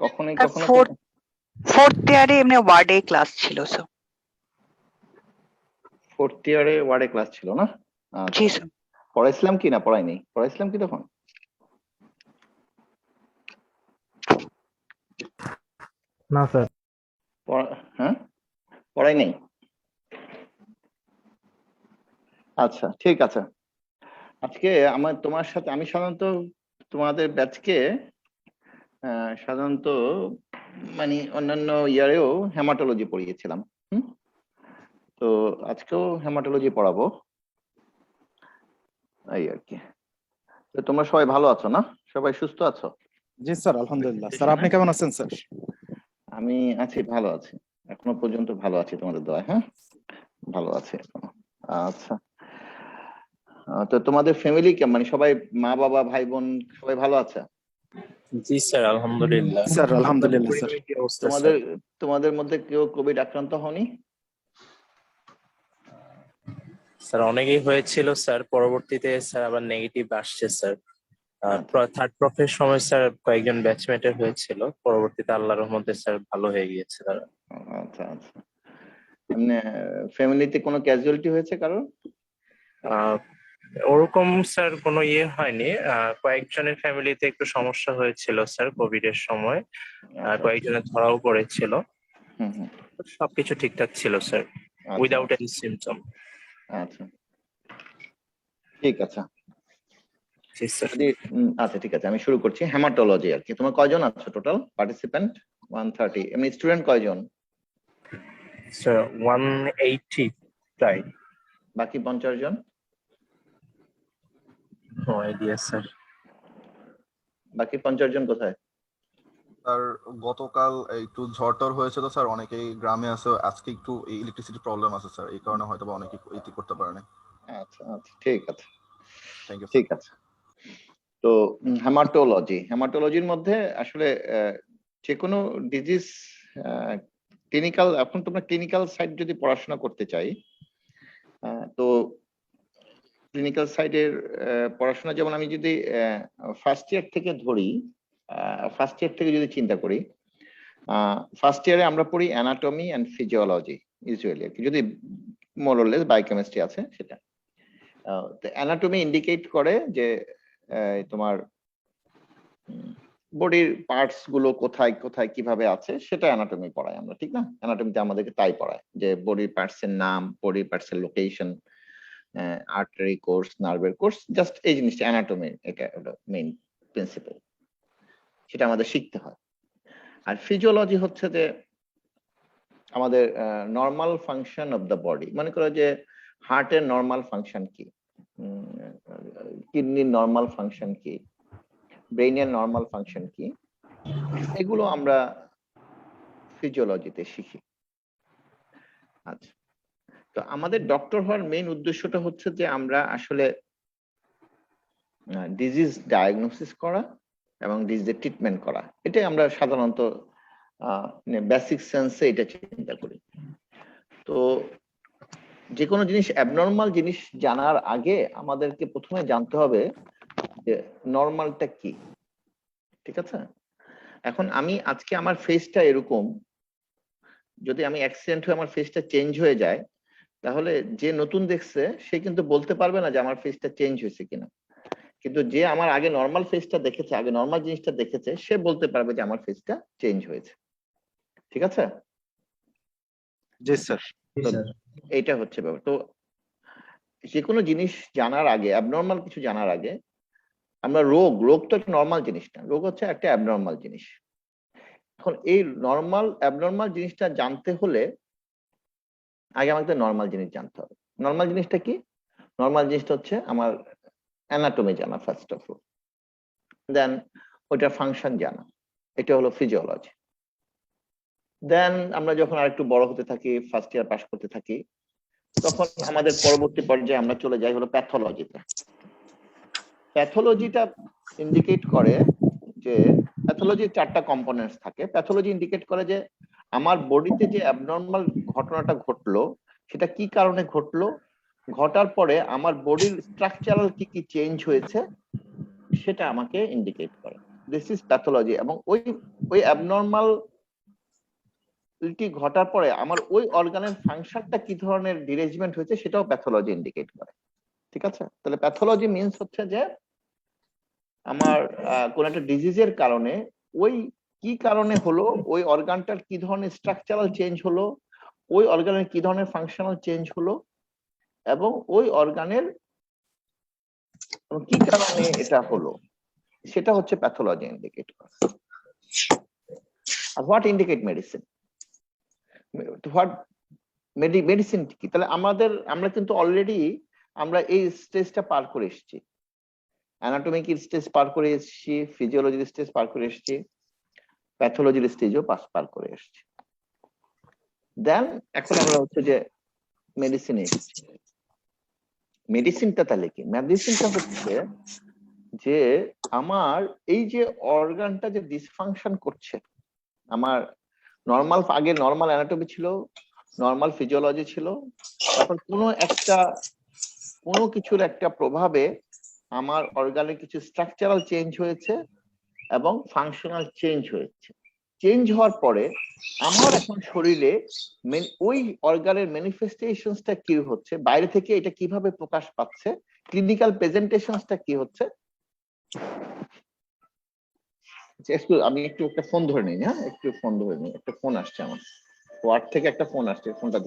কখনোই আর কখনো ফোর্থ ইয়ারে এমনি ওয়ার্ডে ক্লাস ছিল স্যার। ফোর্থ ইয়ারে ওয়ার্ডে ক্লাস ছিল না? জি আচ্ছা, স্যার। পড়াইছিলাম কি না পড়াইনি? পড়াইছিলাম কি তখন? না স্যার। হ্যাঁ, পড়াই নাই। আচ্ছা ঠিক আছে। আজকে তোমার সাথে আমি সাধারণত তোমাদের ব্যাচকে সাধারণত মানে অন্যান্য ইয়ারেও হেমাটোলজি পড়িয়েছিলাম। তো আজকেও হেমাটোলজি পড়াবো এই আর কি। তো তোমরা সবাই ভালো আছো না? সবাই সুস্থ আছো? জি স্যার, আলহামদুলিল্লাহ। স্যার আপনি কেমন আছেন স্যার? আমি আছি, ভালো আছি, এখনো পর্যন্ত ভালো আছি তোমাদের দয়ায়। হ্যাঁ, ভালো আছে এখনো। আচ্ছা, তো তোমাদের ফ্যামিলি মানে সবাই, মা বাবা ভাই বোন সবাই ভালো আছে? জি স্যার, আলহামদুলিল্লাহ। স্যার আলহামদুলিল্লাহ স্যার। তোমাদের তোমাদের মধ্যে কেউ কোভিড আক্রান্ত হওনি? স্যার অনেকেই হয়েছিল স্যার, পরবর্তীতে স্যার আবার নেগেটিভ আসছে স্যার। থার্ড প্রফের সময় স্যার কয়েকজন ব্যাচমেটের হয়েছিল, পরবর্তীতে আল্লাহর রহমতে স্যার ভালো হয়ে গিয়েছে তারা। আচ্ছা আচ্ছা, এমনি ফ্যামিলিতে কোনো ক্যাজুয়ালিটি হয়েছে কারণ? ওরকম স্যার কোনো ইয়ে হয়নি, কয়েকজনের ফ্যামিলিতে একটু সমস্যা হয়েছিল স্যার কোভিড এর সময়, কয়েকজনের ধরাও পড়েছিল। সবকিছু ঠিকঠাক ছিল স্যার, উইদাউট এনি সিমটম। আচ্ছা ঠিক আছে। আচ্ছা ঠিক আছে, আমি শুরু করছি। হেমাটোলজি আর কি। তোমার কয়জন আছো টোটাল পার্টিসিপেন্ট? 130। এমনি স্টুডেন্ট কয়জন? স্যার 180 প্রায়। বাকি 50 জন? No idea sir. বাকি 50 জন কোথায়? স্যার গতকাল একটু ঝড়টর হয়েছিল স্যার, অনেকেই গ্রামে আছে, আজকে একটু ইলেকট্রিসিটি প্রবলেম আছে স্যার, এই কারণে হয়তো অনেকে এটি করতে পারে না। আচ্ছা আচ্ছা ঠিক আছে, থ্যাংক ইউ। ঠিক আছে। তো হেমাটোলজির মধ্যে আসলে যে কোনো ডিজিজ ক্লিনিক্যাল, এখন তোমরা ক্লিনিক্যাল সাইড যদি পড়াশোনা করতে চাই, তো ক্লিনিক্যাল সাইডের পড়াশোনা, যেমন আমি যদি ফার্স্ট ইয়ার থেকে ধরি, ফার্স্ট ইয়ার থেকে যদি চিন্তা করি, ফার্স্ট ইয়ারে আমরা পড়ি অ্যানাটমি অ্যান্ড ফিজিওলজি ইউজুয়ালি আর কি, যদি মোরলেস বায়োকেমিস্ট্রি আছে সেটা। অ্যানাটমি ইন্ডিকেট করে যে তোমার বডির পার্টস গুলো কোথায় কোথায় কিভাবে আছে, সেটা অ্যানাটমি পড়াই আমরা, ঠিক না? অ্যানাটমিতে আমাদেরকে তাই পড়ায় যে বডির পার্টস এর নাম, বডির পার্টস এর লোকেশন, আর্টারি কোর্স, নার্ভের কোর্স, জাস্ট এই জিনিসটা অ্যানাটমি, এটা মেইন প্রিন্সিপাল, সেটা আমাদের শিখতে হয়। আর ফিজিওলজি হচ্ছে যে আমাদের normal function of the body. মনে করো যে হার্টের নর্মাল ফাংশন কি, কিডনির নর্মাল ফাংশন কি, ব্রেইনের নর্মাল ফাংশন কি, এগুলো আমরা ফিজিওলজিতে শিখি। আচ্ছা, তো আমাদের ডক্টর হওয়ার মেইন উদ্দেশ্যটা হচ্ছে যে আমরা আসলে ডিজিজ ডায়াগনোসিস করা এবং ডিজিজের ট্রিটমেন্ট করা, এটাই আমরা সাধারণত বেসিক সেন্সে এটা চিন্তা করি। তো যে কোনো জিনিস, অ্যাবনর্মাল জিনিস জানার আগে আমাদেরকে প্রথমে জানতে হবে যে নর্মালটা কি, ঠিক আছে? এখন আমি আজকে আমার ফেসটা এরকম, যদি আমি অ্যাক্সিডেন্ট হয়ে আমার ফেসটা চেঞ্জ হয়ে যায়, তাহলে যে নতুন দেখছে সে কিন্তু বলতে পারবে না যে আমার ফেসটা চেঞ্জ হয়েছে কিনা, কিন্তু যে আমার আগে নর্মাল ফেসটা দেখেছে, আগে নর্মাল জিনিসটা দেখেছে, সে বলতে পারবে যে আমার ফেসটা চেঞ্জ হয়েছে, ঠিক আছে? জি স্যার। এইটা হচ্ছে ব্যাপার। তো যে কোনো জিনিস জানার আগে, অ্যাবনর্মাল কিছু জানার আগে আমরা রোগ তো একটা নর্মাল জিনিস না, রোগ হচ্ছে একটা অ্যাবনর্মাল জিনিস। এখন এই নর্মাল অ্যাবনর্মাল জিনিসটা জানতে হলে আগে আমাকে নর্মাল জিনিস জানতে হবে। নর্মাল জিনিসটা কি? নর্মাল জিনিসটা হচ্ছে আমার অ্যানাটমি জানা ফার্স্ট অফ অল, দেন ওইটার ফাংশন জানা, এটা হলো ফিজিওলজি। দেন আমরা যখন আরেকটু বড় হতে থাকি, ফার্স্ট ইয়ার পাস করতে থাকি, তখন আমাদের পরবর্তী পর্যায়ে আমরা চলে যাই হলো প্যাথোলজিতে। প্যাথোলজিটা ইন্ডিকেট করে যে প্যাথোলজির 4টা কম্পোনেন্টস থাকে। প্যাথোলজি ইন্ডিকেট করে যে আমার বডিতে যে অ্যাবনর্মাল ঘটনাটা ঘটলো, সেটা কি কারণে ঘটলো, ঘটার পরে আমার বডির স্ট্রাকচারাল কি কি চেঞ্জ হয়েছে, সেটা আমাকে ইন্ডিকেট করে। This is pathology. এবং ওই অ্যাবনর্মালিটি ঘটার পরে আমার ওই অর্গানের ফাংশনটা কি ধরনের ডিরেজমেন্ট হয়েছে সেটাও প্যাথোলজি ইন্ডিকেট করে। ঠিক আছে, তাহলে প্যাথোলজি মিনস হচ্ছে যে আমার কোন একটা ডিজিজের কারণে ওই কি কারণে হলো, ওই অর্গানটার কি ধরনের স্ট্রাকচারাল চেঞ্জ হলো, ওই অর্গানের কি ধরনের ফাংশনাল চেঞ্জ হলো, এবং ওই অর্গানের কি কারণে এটা হলো, সেটা হচ্ছে প্যাথোলজি ইন্ডিকেট করে। আর what indicate medicine, what medicine কি? তাহলে আমরা কিন্তু অলরেডি আমরা এই স্টেজটা পার করে এসেছি, অ্যানাটমিক স্টেজ পার করে এসেছি, ফিজিওলজির স্টেজ পার করে এসেছি, প্যাথোলজির স্টেজও পার করে এসেছি। দেন এখন আমরা হচ্ছে যে মেডিসিনে এসেছি। মেডিসিনটা তাহলে কি? মেডিসিনটা হচ্ছে যে আমার এই যে অর্গানটা যে ডিসফাংশন করছে, আমার নর্মাল আগে নর্মাল অ্যানাটমি ছিল, নর্মাল ফিজিওলজি ছিল, তারপর কোনো কিছুর একটা প্রভাবে আমার অর্গানে কিছু স্ট্রাকচারাল চেঞ্জ হয়েছে এবং ফাংশনাল চেঞ্জ হয়েছে। চেঞ্জ হওয়ার পরে আমার এখন শরীরে ওই অর্গানের ম্যানিফেস্টেশনসটা কি হচ্ছে, বাইরে থেকে এটা কিভাবে প্রকাশ পাচ্ছে, ক্লিনিক্যাল প্রেজেন্টেশনসটা কি হচ্ছে। আমি একটু একটা ফোন ধরে নিই, হ্যাঁ একটু ফোন ধরে নিই, একটা ফোন আসছে আমার ওয়ার্ড থেকে, একটা ফোন আসছে, ফোনটা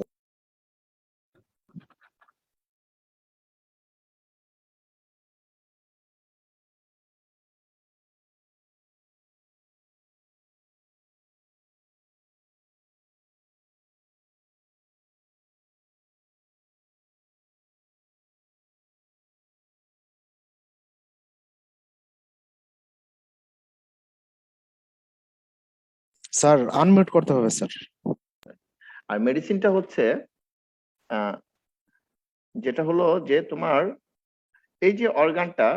স্যার আনমিউট করতে হবে স্যার। আর মেডিসিনটা হচ্ছে যেটা হলো যে তোমার এই যে অর্গানটা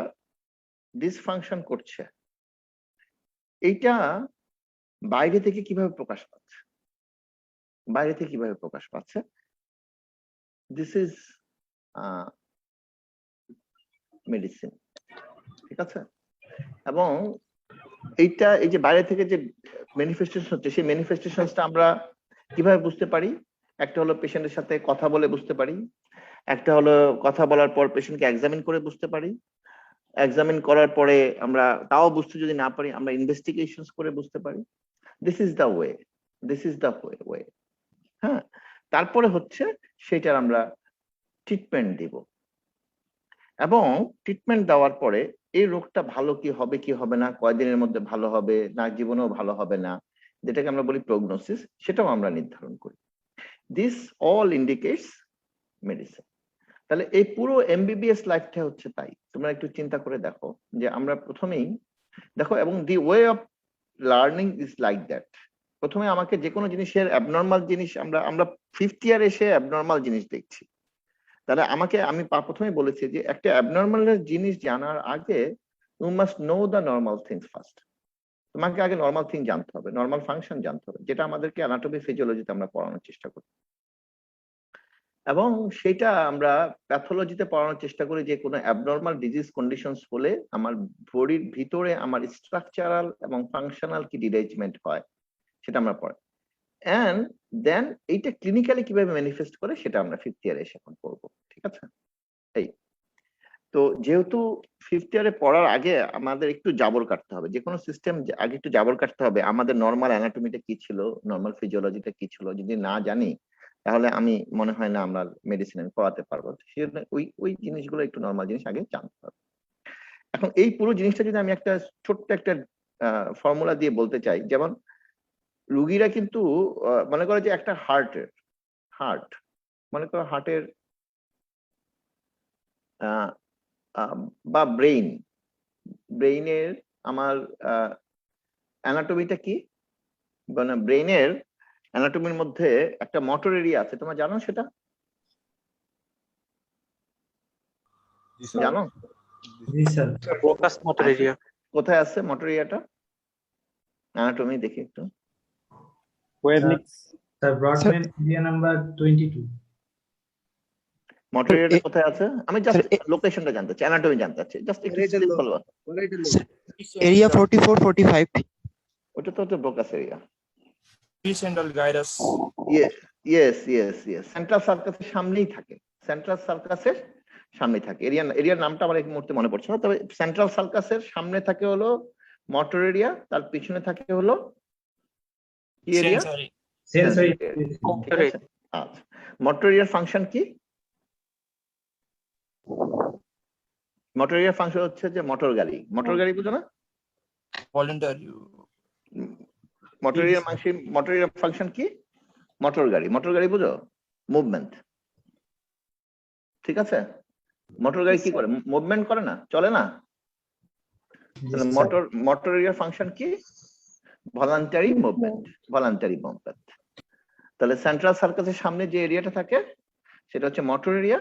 ডিসফাংশন করছে, এইটা বাইরে থেকে কিভাবে প্রকাশ পাচ্ছে, বাইরে থেকে কিভাবে প্রকাশ পাচ্ছে, দিস ইজ মেডিসিন। ঠিক আছে, এবং এইটা এই যে বাইরে থেকে যে ম্যানিফেস্টেশন হচ্ছে, সেই ম্যানিফেস্টেশনসটা আমরা কিভাবে বুঝতে পারি? একটা হলো পেশেন্টের সাথে কথা বলে বুঝতে পারি, একটা হলো কথা বলার পর পেশেন্টকে এক্সামিন করে বুঝতে পারি, এক্সামিন করার পরে আমরা তাও বুঝতে যদি না পারি আমরা ইনভেস্টিগেশনস করে বুঝতে পারি। This is the way, this is the way. হ্যাঁ, তারপরে হচ্ছে সেটার আমরা ট্রিটমেন্ট দিব, এবং ট্রিটমেন্ট দেওয়ার পরে এই রোগটা ভালো কি হবে কি হবে না, কয়দিনের মধ্যে ভালো হবে না জীবনেও ভালো হবে না, যেটাকে আমরা বলি প্রগনোসিস, সেটাও আমরা নির্ধারণ করি। This all indicates medicine. তাহলে এই পুরো এমবিবিএস লাইফটা হচ্ছে তাই। তোমরা একটু চিন্তা করে দেখো যে আমরা প্রথমেই দেখো, এবং the way of learning is like that. প্রথমে আমাকে যে কোনো জিনিসের অ্যাবনর্মাল জিনিস আমরা ফিফথ ইয়ার এসে অ্যাবনর্মাল জিনিস দেখছি। তাহলে আমি প্রথমে বলেছি যে একটা অ্যাবনর্মাল জিনিস জানার আগে you must know the normal things first. তোমাকে আগে নর্মাল থিং জানতে হবে, নর্মাল ফাংশন জানতে হবে, যেটা আমাদেরকে অ্যানাটমি ফিজিওলজিতে আমরা পড়ানোর চেষ্টা করি, এবং সেটা আমরা প্যাথোলজিতে পড়ানোর চেষ্টা করি যে কোনো অ্যাবনর্মাল ডিজিজ কন্ডিশনস হলে আমার বডির ভিতরে আমার স্ট্রাকচারাল এবং ফাংশনাল কি ডিরেজমেন্ট হয় সেটা আমরা পড়াই। এন্ড দেন এইটা ক্লিনিক্যালি কিভাবে ম্যানিফেস্ট করে সেটা আমরা ফিফথ ইয়ারে এসে এখন পড়বো। ঠিক আছে, এই তো যেহেতু ফিফথ ইয়ারে পড়ার আগে আমাদের একটু জাবর কাটতে হবে, যে কোনো সিস্টেম আগে একটু জাবর কাটতে হবে, আমাদের নর্মাল অ্যানাটমিটা কি ছিল, নর্মাল ফিজিওলজিটা কি ছিল, যদি না জানি তাহলে আমি মনে হয় না আমরা মেডিসিন পড়াতে পারবো। সেজন্য ওই জিনিসগুলো একটু নর্মাল জিনিস আগে জানতে হবে। এখন এই পুরো জিনিসটা যদি আমি একটা ছোট্ট একটা ফর্মুলা দিয়ে বলতে চাই, যেমন রুগীরা কিন্তু মনে করে যে একটা হার্ট মনে করো হার্টের বা ব্রেইনের আমার অ্যানাটমিটা কি, মানে ব্রেইনের অ্যানাটমির মধ্যে একটা মোটর এরিয়া আছে, তোমরা জানো সেটা? জি স্যার। জানো জি স্যার। ফোকাস মোটর এরিয়া কোথায় আছে মোটর এরিয়াটা? অ্যানাটমি দেখি একটু। Sir broadband area number 22। Motor এরিয়াটা এ- কোথায় আছে? আমি জাস্ট স্যার, লোকেশনটা জানতে চাচ্ছি, অ্যানাটমি জানতে চাচ্ছি, জাস্ট একটু সিম্পল। এরিয়া 44-45। ওটা তো Broca's area. Central Gyrus. Yes central সার্কাসের সামনেই থাকে, সেন্ট্রাল সার্কাসের সামনে থাকে। এরিয়ার নামটা আমার এই মুহূর্তে মনে পড়ছে না, তবে সেন্ট্রাল সার্কাসের সামনে থাকে হলো মোটর এরিয়া, তার পিছনে থাকে হলো কি এরিয়া? Sensory. Sensory area. ঠিক আছে, আচ্ছা। মোটর এরিয়ার ফাংশন কি? মোটর এরিয়ার ফাংশন হচ্ছে যে মোটর গাড়ি বুঝো না? Voluntary. মোটর এরিয়ার ফাংশন কি? মোটর গাড়ি বুঝো? মুভমেন্ট। ঠিক আছে, মোটর গাড়ি কি করে? মুভমেন্ট করে না, চলে না? তাহলে মোটর এরিয়ার ফাংশন কি? Voluntary movement. তাহলে সেন্ট্রাল সার্কাসের সামনে যে এরিয়াটা থাকে সেটা হচ্ছে মোটর এরিয়া।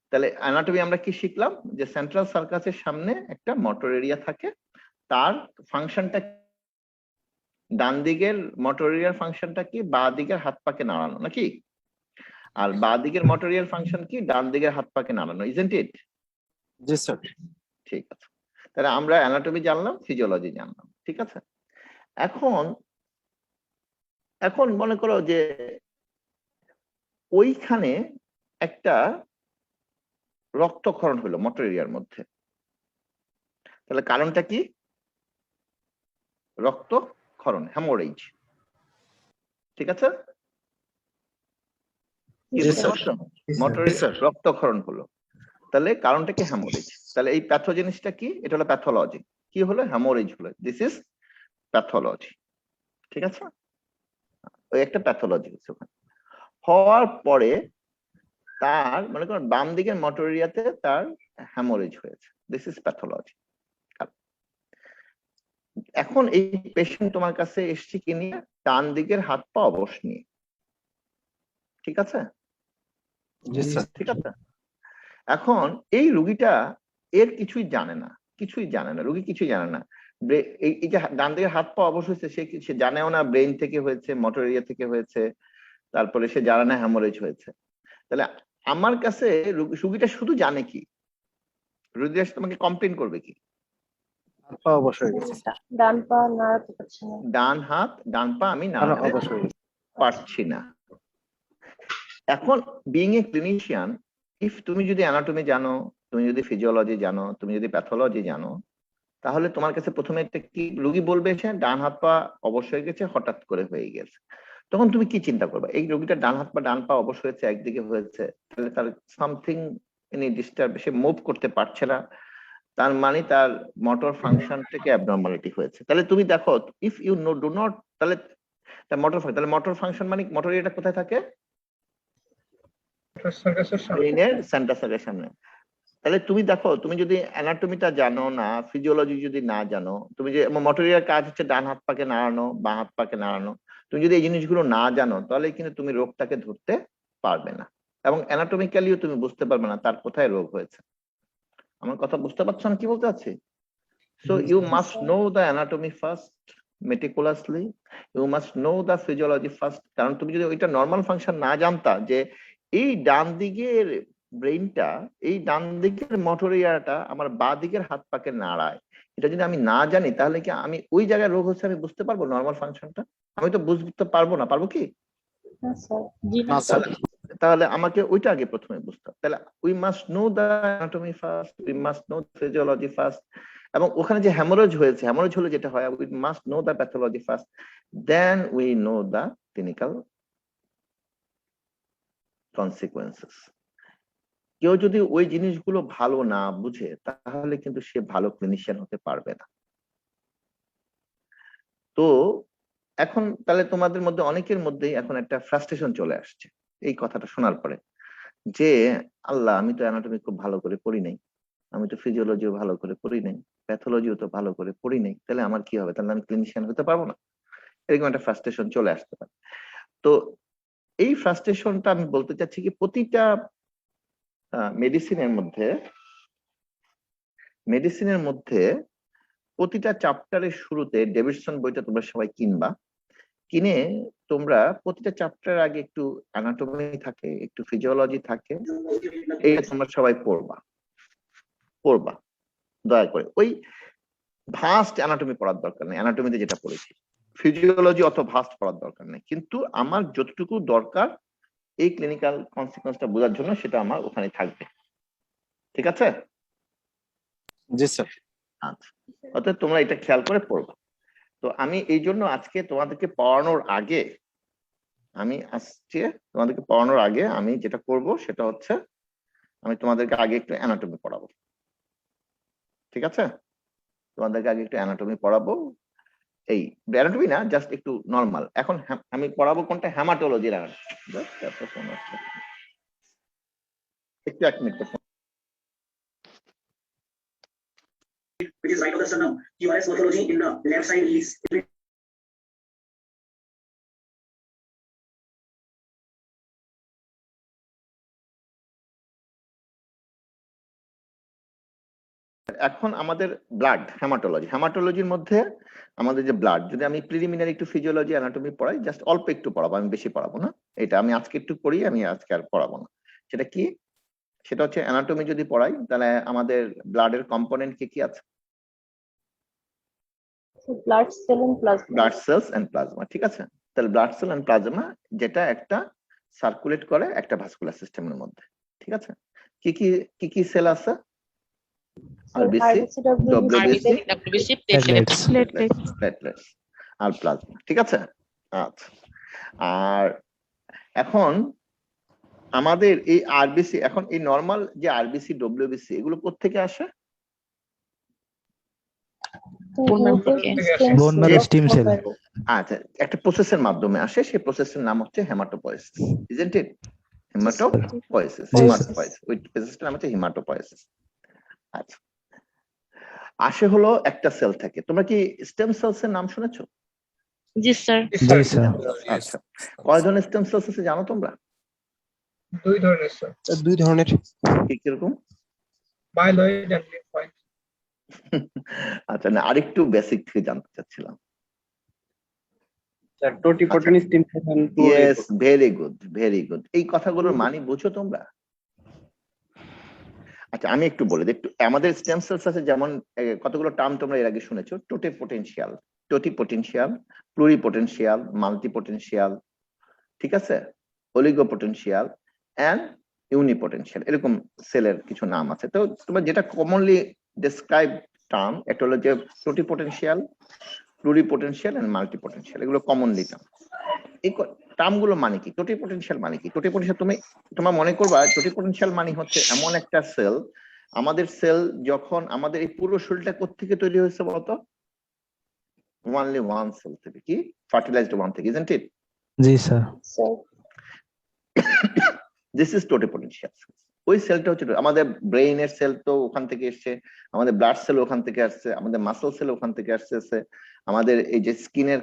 তাহলে অ্যানাটমি আমরা কি শিখলাম? যে সেন্ট্রাল সার্কাসের সামনে একটা মোটর এরিয়া থাকে, তার ফাংশনটা ডান দিকের মোটর এরিয়ার ফাংশনটা কি? বাঁ দিকের হাত পাকে নাড়ানো, নাকি? আর বাঁ দিকের মোটর এরিয়ার ফাংশন কি? ডান দিকের হাত পাকে নাড়ানো, ইজন্ট ইট? G sir. ঠিক আছে, তাহলে আমরা অ্যানাটমি জানলাম, ফিজিওলজি জানলাম। ঠিক আছে, এখন মনে করো যে ওইখানে একটা রক্তক্ষরণ হলো মোটর এরিয়ার মধ্যে, তাহলে কারণটা কি? রক্তক্ষরণ, হ্যামোরেজ। ঠিক আছে, মোটর রক্তক্ষরণ হলো, তাহলে কারণটা কি? হ্যামোরেজ। তাহলে এই প্যাথোজেনিসটা কি? এটা হলো প্যাথোলজি। কি হলো? হ্যামোরেজ হলো, দিস ইজ প্যাথোলজি। ঠিক আছে, ওই একটা প্যাথোলজি হচ্ছে ওখানে। হওয়ার পরে তার মনে করেন বাম দিকের মোটর এরিয়াতে তার হ্যামোরেজ হয়েছে, দিস ইজ প্যাথোলজি। এখন এই পেশেন্ট তোমার কাছে এসছে কি নিয়ে? ডান দিকের হাত পা অবশ নিয়ে। ঠিক আছে, ঠিক আছে। এখন এই রুগীটা এর কিছুই জানে না, রুগী কিছুই জানে না। এই যে ডান দিকের হাত পা অবশ হয়েছে, সে জানেও না ব্রেন থেকে হয়েছে, মোটর এরিয়া থেকে হয়েছে, তারপরে সে জানে না হ্যামোরেজ হয়েছে। তাহলে আমার কাছে রুগীটা শুধু জানে কি? রুগী এসে তোমাকে কমপ্লেন করবে কি? অবশ্যই ডান পা নাড়াতে পারছি না, ডান পা আমি নাড়াতে পারছি না। এখন বিইং এ ক্লিনিশিয়ান, ইফ তুমি যদি অ্যানাটমি জানো, তুমি যদি ফিজিওলজি জানো, তুমি যদি প্যাথোলজি জানো, তাহলে তোমার কাছে প্রথমে একটা কি রুগী বলবে? সে ডান হাত পা অবশ হয়ে গেছে, হঠাৎ করে হয়ে গেছে। তখন তুমি কি চিন্তা করবে? এই রোগীটা ডান হাত পা ডান পা অবশ হয়েছে, একদিকে হয়েছে, তাহলে তার সামথিং এনি ডিস্টার্ব, সে মুভ করতে পারছে না, তার মানে তার মোটর ফাংশন থেকে অ্যাবনর্মালিটি হয়েছে। তাহলে তুমি দেখো, ইফ ইউ ডু নট, তাহলে মোটর ফাংশন মানে মোটর এটা কোথায় থাকে? ব্রেইনের সেন্ট্রাল সার্কাসের সামনে। তাহলে তুমি দেখো, তুমি যদি অ্যানাটমিটা জানো না, ফিজিওলজি যদি না জানো, তুমি যে মোটর এরিয়ার কাজ হচ্ছে ডান হাত পাকে নাড়ানো, বাঁ হাত পাকে নাড়ানো, তুমি যদি এই জিনিসগুলো না জানো, তাহলে কিন্তু তুমি রোগটাকে ধরতে পারবে না, এবং অ্যানাটমিক্যালিও তুমি বুঝতে পারবে না তার কোথায় রোগ হয়েছে। আমার কথা বুঝতে পারছো না কি বলতে চাচ্ছি? So you must know the anatomy first meticulously, you must know the physiology first, কারণ তুমি যদি ওইটা নর্মাল ফাংশন না জানতা, যে এই ডান দিকের ব্রেইনটা, এই ডান দিকের মোটর এরিয়াটা আমার বাঁ দিকের হাত পাকে নাড়ায়, এটা যদি আমি না জানি, তাহলে কি আমি ওই জায়গায় রোগ হচ্ছে আমি বুঝতে পারবো? নর্মাল ফাংশনটা আমি তো বুঝতে পারবো না, পারবো কি? তাহলে আমাকে ওইটা আগে প্রথমে বুঝতে হবে। তাহলে we must know the anatomy first, we must know physiology first, এবং ওখানে যে হ্যামোরেজ হলে যেটা হয়, we must know the pathology first, then we know the clinical consequences. কেউ যদি ওই জিনিসগুলো ভালো না বুঝে, তাহলে কিন্তু সে ভালো ক্লিনিশিয়ান হতে পারবে না। তো এখন তাহলে তোমাদের মধ্যে অনেকের মধ্যেই এখন একটা ফ্রাস্ট্রেশন চলে আসছে এই কথাটা শোনার পরে, যে আল্লাহ, আমি তো অ্যানাটমি খুব ভালো করে পড়ি নাই, আমি তো ফিজিওলজিও ভালো করে পড়ি নাই, প্যাথোলজিও তো ভালো করে পড়ি নাই, তাহলে আমার কি হবে? তাহলে আমি ক্লিনিশিয়ান হতে পারবো না। এরকম একটা ফ্রাস্ট্রেশন চলে আসতে পারে। তো এই ফ্রাস্ট্রেশনটা আমি বলতে চাচ্ছি কি, প্রতিটা মেডিসিনের মধ্যে প্রতিটা চ্যাপ্টারের শুরুতে, ডেভিডসন বইটা তোমরা সবাই কিনবা, স্কিনে তোমরা প্রতিটা চ্যাপ্টার আগে একটু অ্যানাটমি থাকে, একটু ফিজিওলজি থাকে, এটা তোমরা সবাই পড়বা দয়া করে। ওই ভাস্ট অ্যানাটমি পড়ার দরকার নেই, অ্যানাটমিতে যেটা পড়েছি। ফিজিওলজি অত ভাস্ট পড়ার দরকার নেই, কিন্তু আমার যতটুকু দরকার এই ক্লিনিক্যাল কনসিকোয়েন্সটা বোঝার জন্য সেটা আমার ওখানে থাকবে। ঠিক আছে? জি স্যার। আচ্ছা, অর্থাৎ তোমরা এটা খেয়াল করে পড়বা। তো আমি এই জন্য আজকে তোমাদেরকে পড়ানোর আগে আমি যেটা করব সেটা হচ্ছে আমি তোমাদেরকে আগে একটু অ্যানাটমি পড়াবো। ঠিক আছে? তোমাদেরকে আগে একটু অ্যানাটমি পড়াবো, এই অ্যানাটমি না, জাস্ট একটু নর্মাল। এখন আমি পড়াবো কোনটা, হেমাটোলজির একটু 1 minute. Which is right of the sternum. QRS morphology in the left side is এখন আমাদের ব্লাড হেমাটোলজির মধ্যে আমাদের যে ব্লাড, যদি আমি প্রিলিমিনারি একটু ফিজিওলজি অ্যানাটমি পড়াই, জাস্ট অল্প একটু পড়াবো, আমি বেশি পড়াবো না। এটা আমি আজকে একটু পড়ি, আমি আজকে আর পড়াবো না। সেটা কি? সেটা হচ্ছে অ্যানাটমি যদি পড়াই তাহলে আমাদের ব্লাডের কম্পোনেন্ট কি কি আছে? blood cell and plasma. Blood cells and plasma. ঠিক আছে? তাহলে ব্লাড সেল এন্ড প্লাজমা যেটা একটা সার্কুলেট করে একটা ভাস্কুলার সিস্টেমের মধ্যে। ঠিক আছে? কি কি কি কি সেল আছে? So RBC, WBC, প্লেটলেটস আর প্লাজমা। ঠিক আছে? আচ্ছা, আর এখন আমাদের এই আরবিসি, এখন এই নরমাল যে আরবিসি ডব্লিউবিসি এগুলো কোত্থেকে আসে? Bone marrow stem cell. আচ্ছা, একটা প্রসেসের মাধ্যমে আসে, সেই প্রসেসের নাম হচ্ছে হেমাটোপয়েসিস, ইজন্ট ইট? হেমাটোপয়েসিস, ওই প্রসেসটার নাম হচ্ছে হেমাটোপয়েসিস। আচ্ছা, আসে হলো একটা সেল থেকে। তোমরা কি স্টেম সেলস এর নাম শুনেছো? জি স্যার। জি স্যার। আচ্ছা, কয় ধরনের স্টেম সেলস আছে জানো তোমরা? 2 ধরনের স্যার। 2 ধরনের। কি কিরকম? Myeloid and lymphoid. আচ্ছা, না আরেকটু বেসিক থেকে জানতে চাচ্ছিলাম। Sir totipotent stem cell and yes, very good. এই কথাগুলোর মানে বুঝো তোমরা? আচ্ছা, আমি একটু বলে দিই। একটু আমাদের স্টেম সেলস আছে, যেমন কতগুলো টার্ম তোমরা এর আগে শুনেছো। টোটিপোটেনশিয়াল, প্লুরিপোটেনশিয়াল, মাল্টিপোটেনশিয়াল, ঠিক আছে, অলিগোপোটেনশিয়াল এন্ড ইউনিপোটেনশিয়াল, এরকম সেলের কিছু নাম আছে। তো তোমরা যেটা কমনলি ডেসক্রাইব টার্ম, একটা হলো যে টোটিপোটেনশিয়াল, প্লুরিপোটেনশিয়াল এন্ড মাল্টিপোটেনশিয়াল, এগুলো কমনলি টার্ম। এই টার্মগুলো মানে কি? টোটিপোটেনশিয়াল মানে কি? টোটিপোটেনশিয়াল তোমার মনে করবা, টোটিপোটেনশিয়াল মানে হচ্ছে এমন একটা সেল, আমাদের সেল যখন আমাদের এই পুরো শরীরটা কোত্থেকে তৈরি হয়েছে বলতো? only one cell থেকে, কি fertilized one থেকে, isn't it? G sir. This is টোটিপোটেনশিয়াল। ওই সেলটা হচ্ছে আমাদের ব্রেইনের সেল, তো ওখান থেকে এসছে, আমাদের ব্লাড সেল ওখান থেকে আসছে, আমাদের মাসল সেল ওখান থেকে আসছে, আমাদের এই যে স্কিনের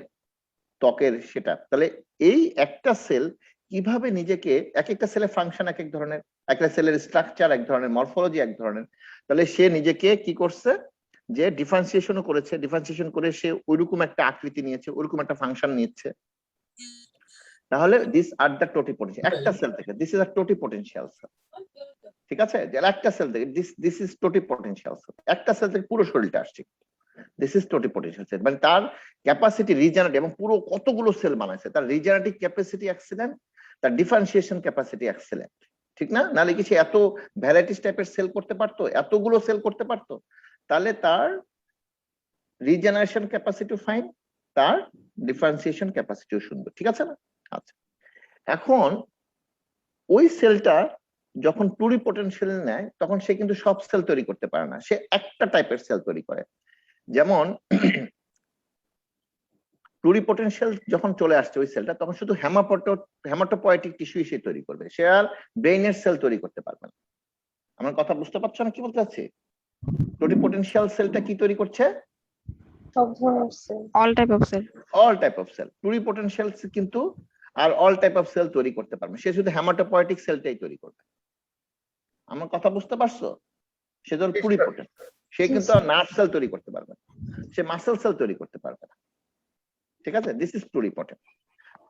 ত্বকের সেটা। তাহলে এই একটা সেল কিভাবে নিজেকে, এক একটা সেলের ফাংশন এক এক ধরনের, একটা সেলের স্ট্রাকচার এক ধরনের, মরফোলজি এক ধরনের, তাহলে সে নিজেকে কি করছে, যে ডিফারেন্সিয়েশনও করেছে, ডিফারেন্সিয়েশন করে সে ওইরকম একটা আকৃতি নিয়েছে, ওইরকম একটা ফাংশন নিচ্ছে। তাহলে দিস আর দ্য টোটিপোটেনশিয়াল, একটা সেল থেকে, দিস ইজ আ টোটিপোটেনশিয়াল সেল। ঠিক আছে? একটা সেল থেকে দিস ইজ টোটিপোটেনশিয়াল সেল, একটা সেল থেকে পুরো শরীরটা আসছে, দিস ইজ টোটিপোটেনশিয়াল সেল। মানে তার ক্যাপাসিটি রিজেনারেটিভ, এবং পুরো কতগুলো সেল বানাইছে, তার রিজেনারেটিভ ক্যাপাসিটি এক্সিলেন্ট, তার ডিফারেন্সিয়েশন ক্যাপাসিটি এক্সিলেন্ট। ঠিক না? নাহলে কি সে এত ভ্যারাইটিস টাইপের সেল করতে পারতো, এতগুলো সেল করতে পারতো? তাহলে তার রিজেনারেশন ক্যাপাসিটি ফাইন, তার ডিফারেন্সিয়েশন ক্যাপাসিটিও সুন্দর। ঠিক আছে না? আচ্ছা, এখন ওই সেলটা যখন প্লুরিপোটেনশিয়াল নেয়, তখন সে কিন্তু সব সেল তৈরি করতে পারে না, সে একটা টাইপের সেল তৈরি করে। যেমন প্লুরিপোটেনশিয়াল যখন চলে আসছে ওই সেলটা, তখন শুধু হেমাটোপয়েটিক টিস্যু সে তৈরি করবে, সে আর ব্রেইনের সেল তৈরি করতে পারবে না। আমার কথা বুঝতে পারছো না কি বলতে চাচ্ছি? প্লুরিপোটেনশিয়াল সেলটা কি তৈরি করছে? সব ধরনের cell, all type of cell. Pluripotential কিন্তু আর অল টাইপ অফ সেল তৈরি করতে পারবে, সে শুধু হেমাটোপয়েটিক সেলটাই তৈরি করবে। আমার কথা বুঝতে পারছো? সে ধর প্লুরিপোটেন্ট, সে কিন্তু আর নার্ভ সেল তৈরি করতে পারবে না, সে মাসল সেল তৈরি করতে পারবে না। ঠিক আছে? This is pluripotent.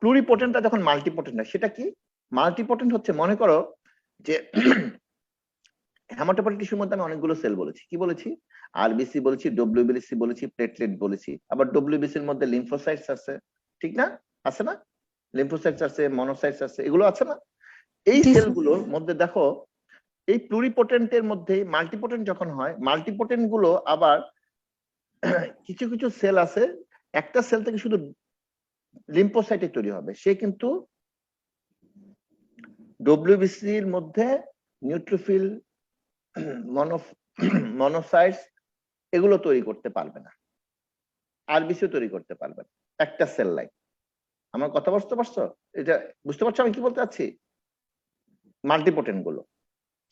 প্লুরিপোটেন্টটা যখন মাল্টিপোটেন্ট হয় সেটা কি? মাল্টিপোটেন্ট হচ্ছে, মনে করো যে হেমাটোপয়েটিক টিস্যুর মধ্যে আমি অনেকগুলো সেল বলেছি, কি বলেছি? আরবিসি বলেছি, ডব্লিউবিসি বলেছি, প্লেটলেট বলেছি, আবার ডব্লিউবিসির মধ্যে লিম্ফোসাইটস আছে, ঠিক না? আছে না? লিম্ফোসাইটস আছে, মনোসাইটস আছে, এগুলো আছে না? এই সেলগুলোর মধ্যে দেখো, এই প্লুরিপোটেন্টের মধ্যে মাল্টিপোটেন্ট যখন হয়, মাল্টিপোটেন্ট গুলো আবার কিছু কিছু সেল আছে, একটা সেল থেকে শুধু লিম্ফোসাইটে তৈরি হবে, সে কিন্তু ডব্লিউবিসির মধ্যে নিউট্রোফিল, মনোসাইটস এগুলো তৈরি করতে পারবে না, আরবিসিও তৈরি করতে পারবে না, একটা সেল লাইন। আমার কথা বুঝতে পারছো? এটা বুঝতে পারছো আমি কি বলতে চাচ্ছি? মাল্টিপোটেন্ট গুলো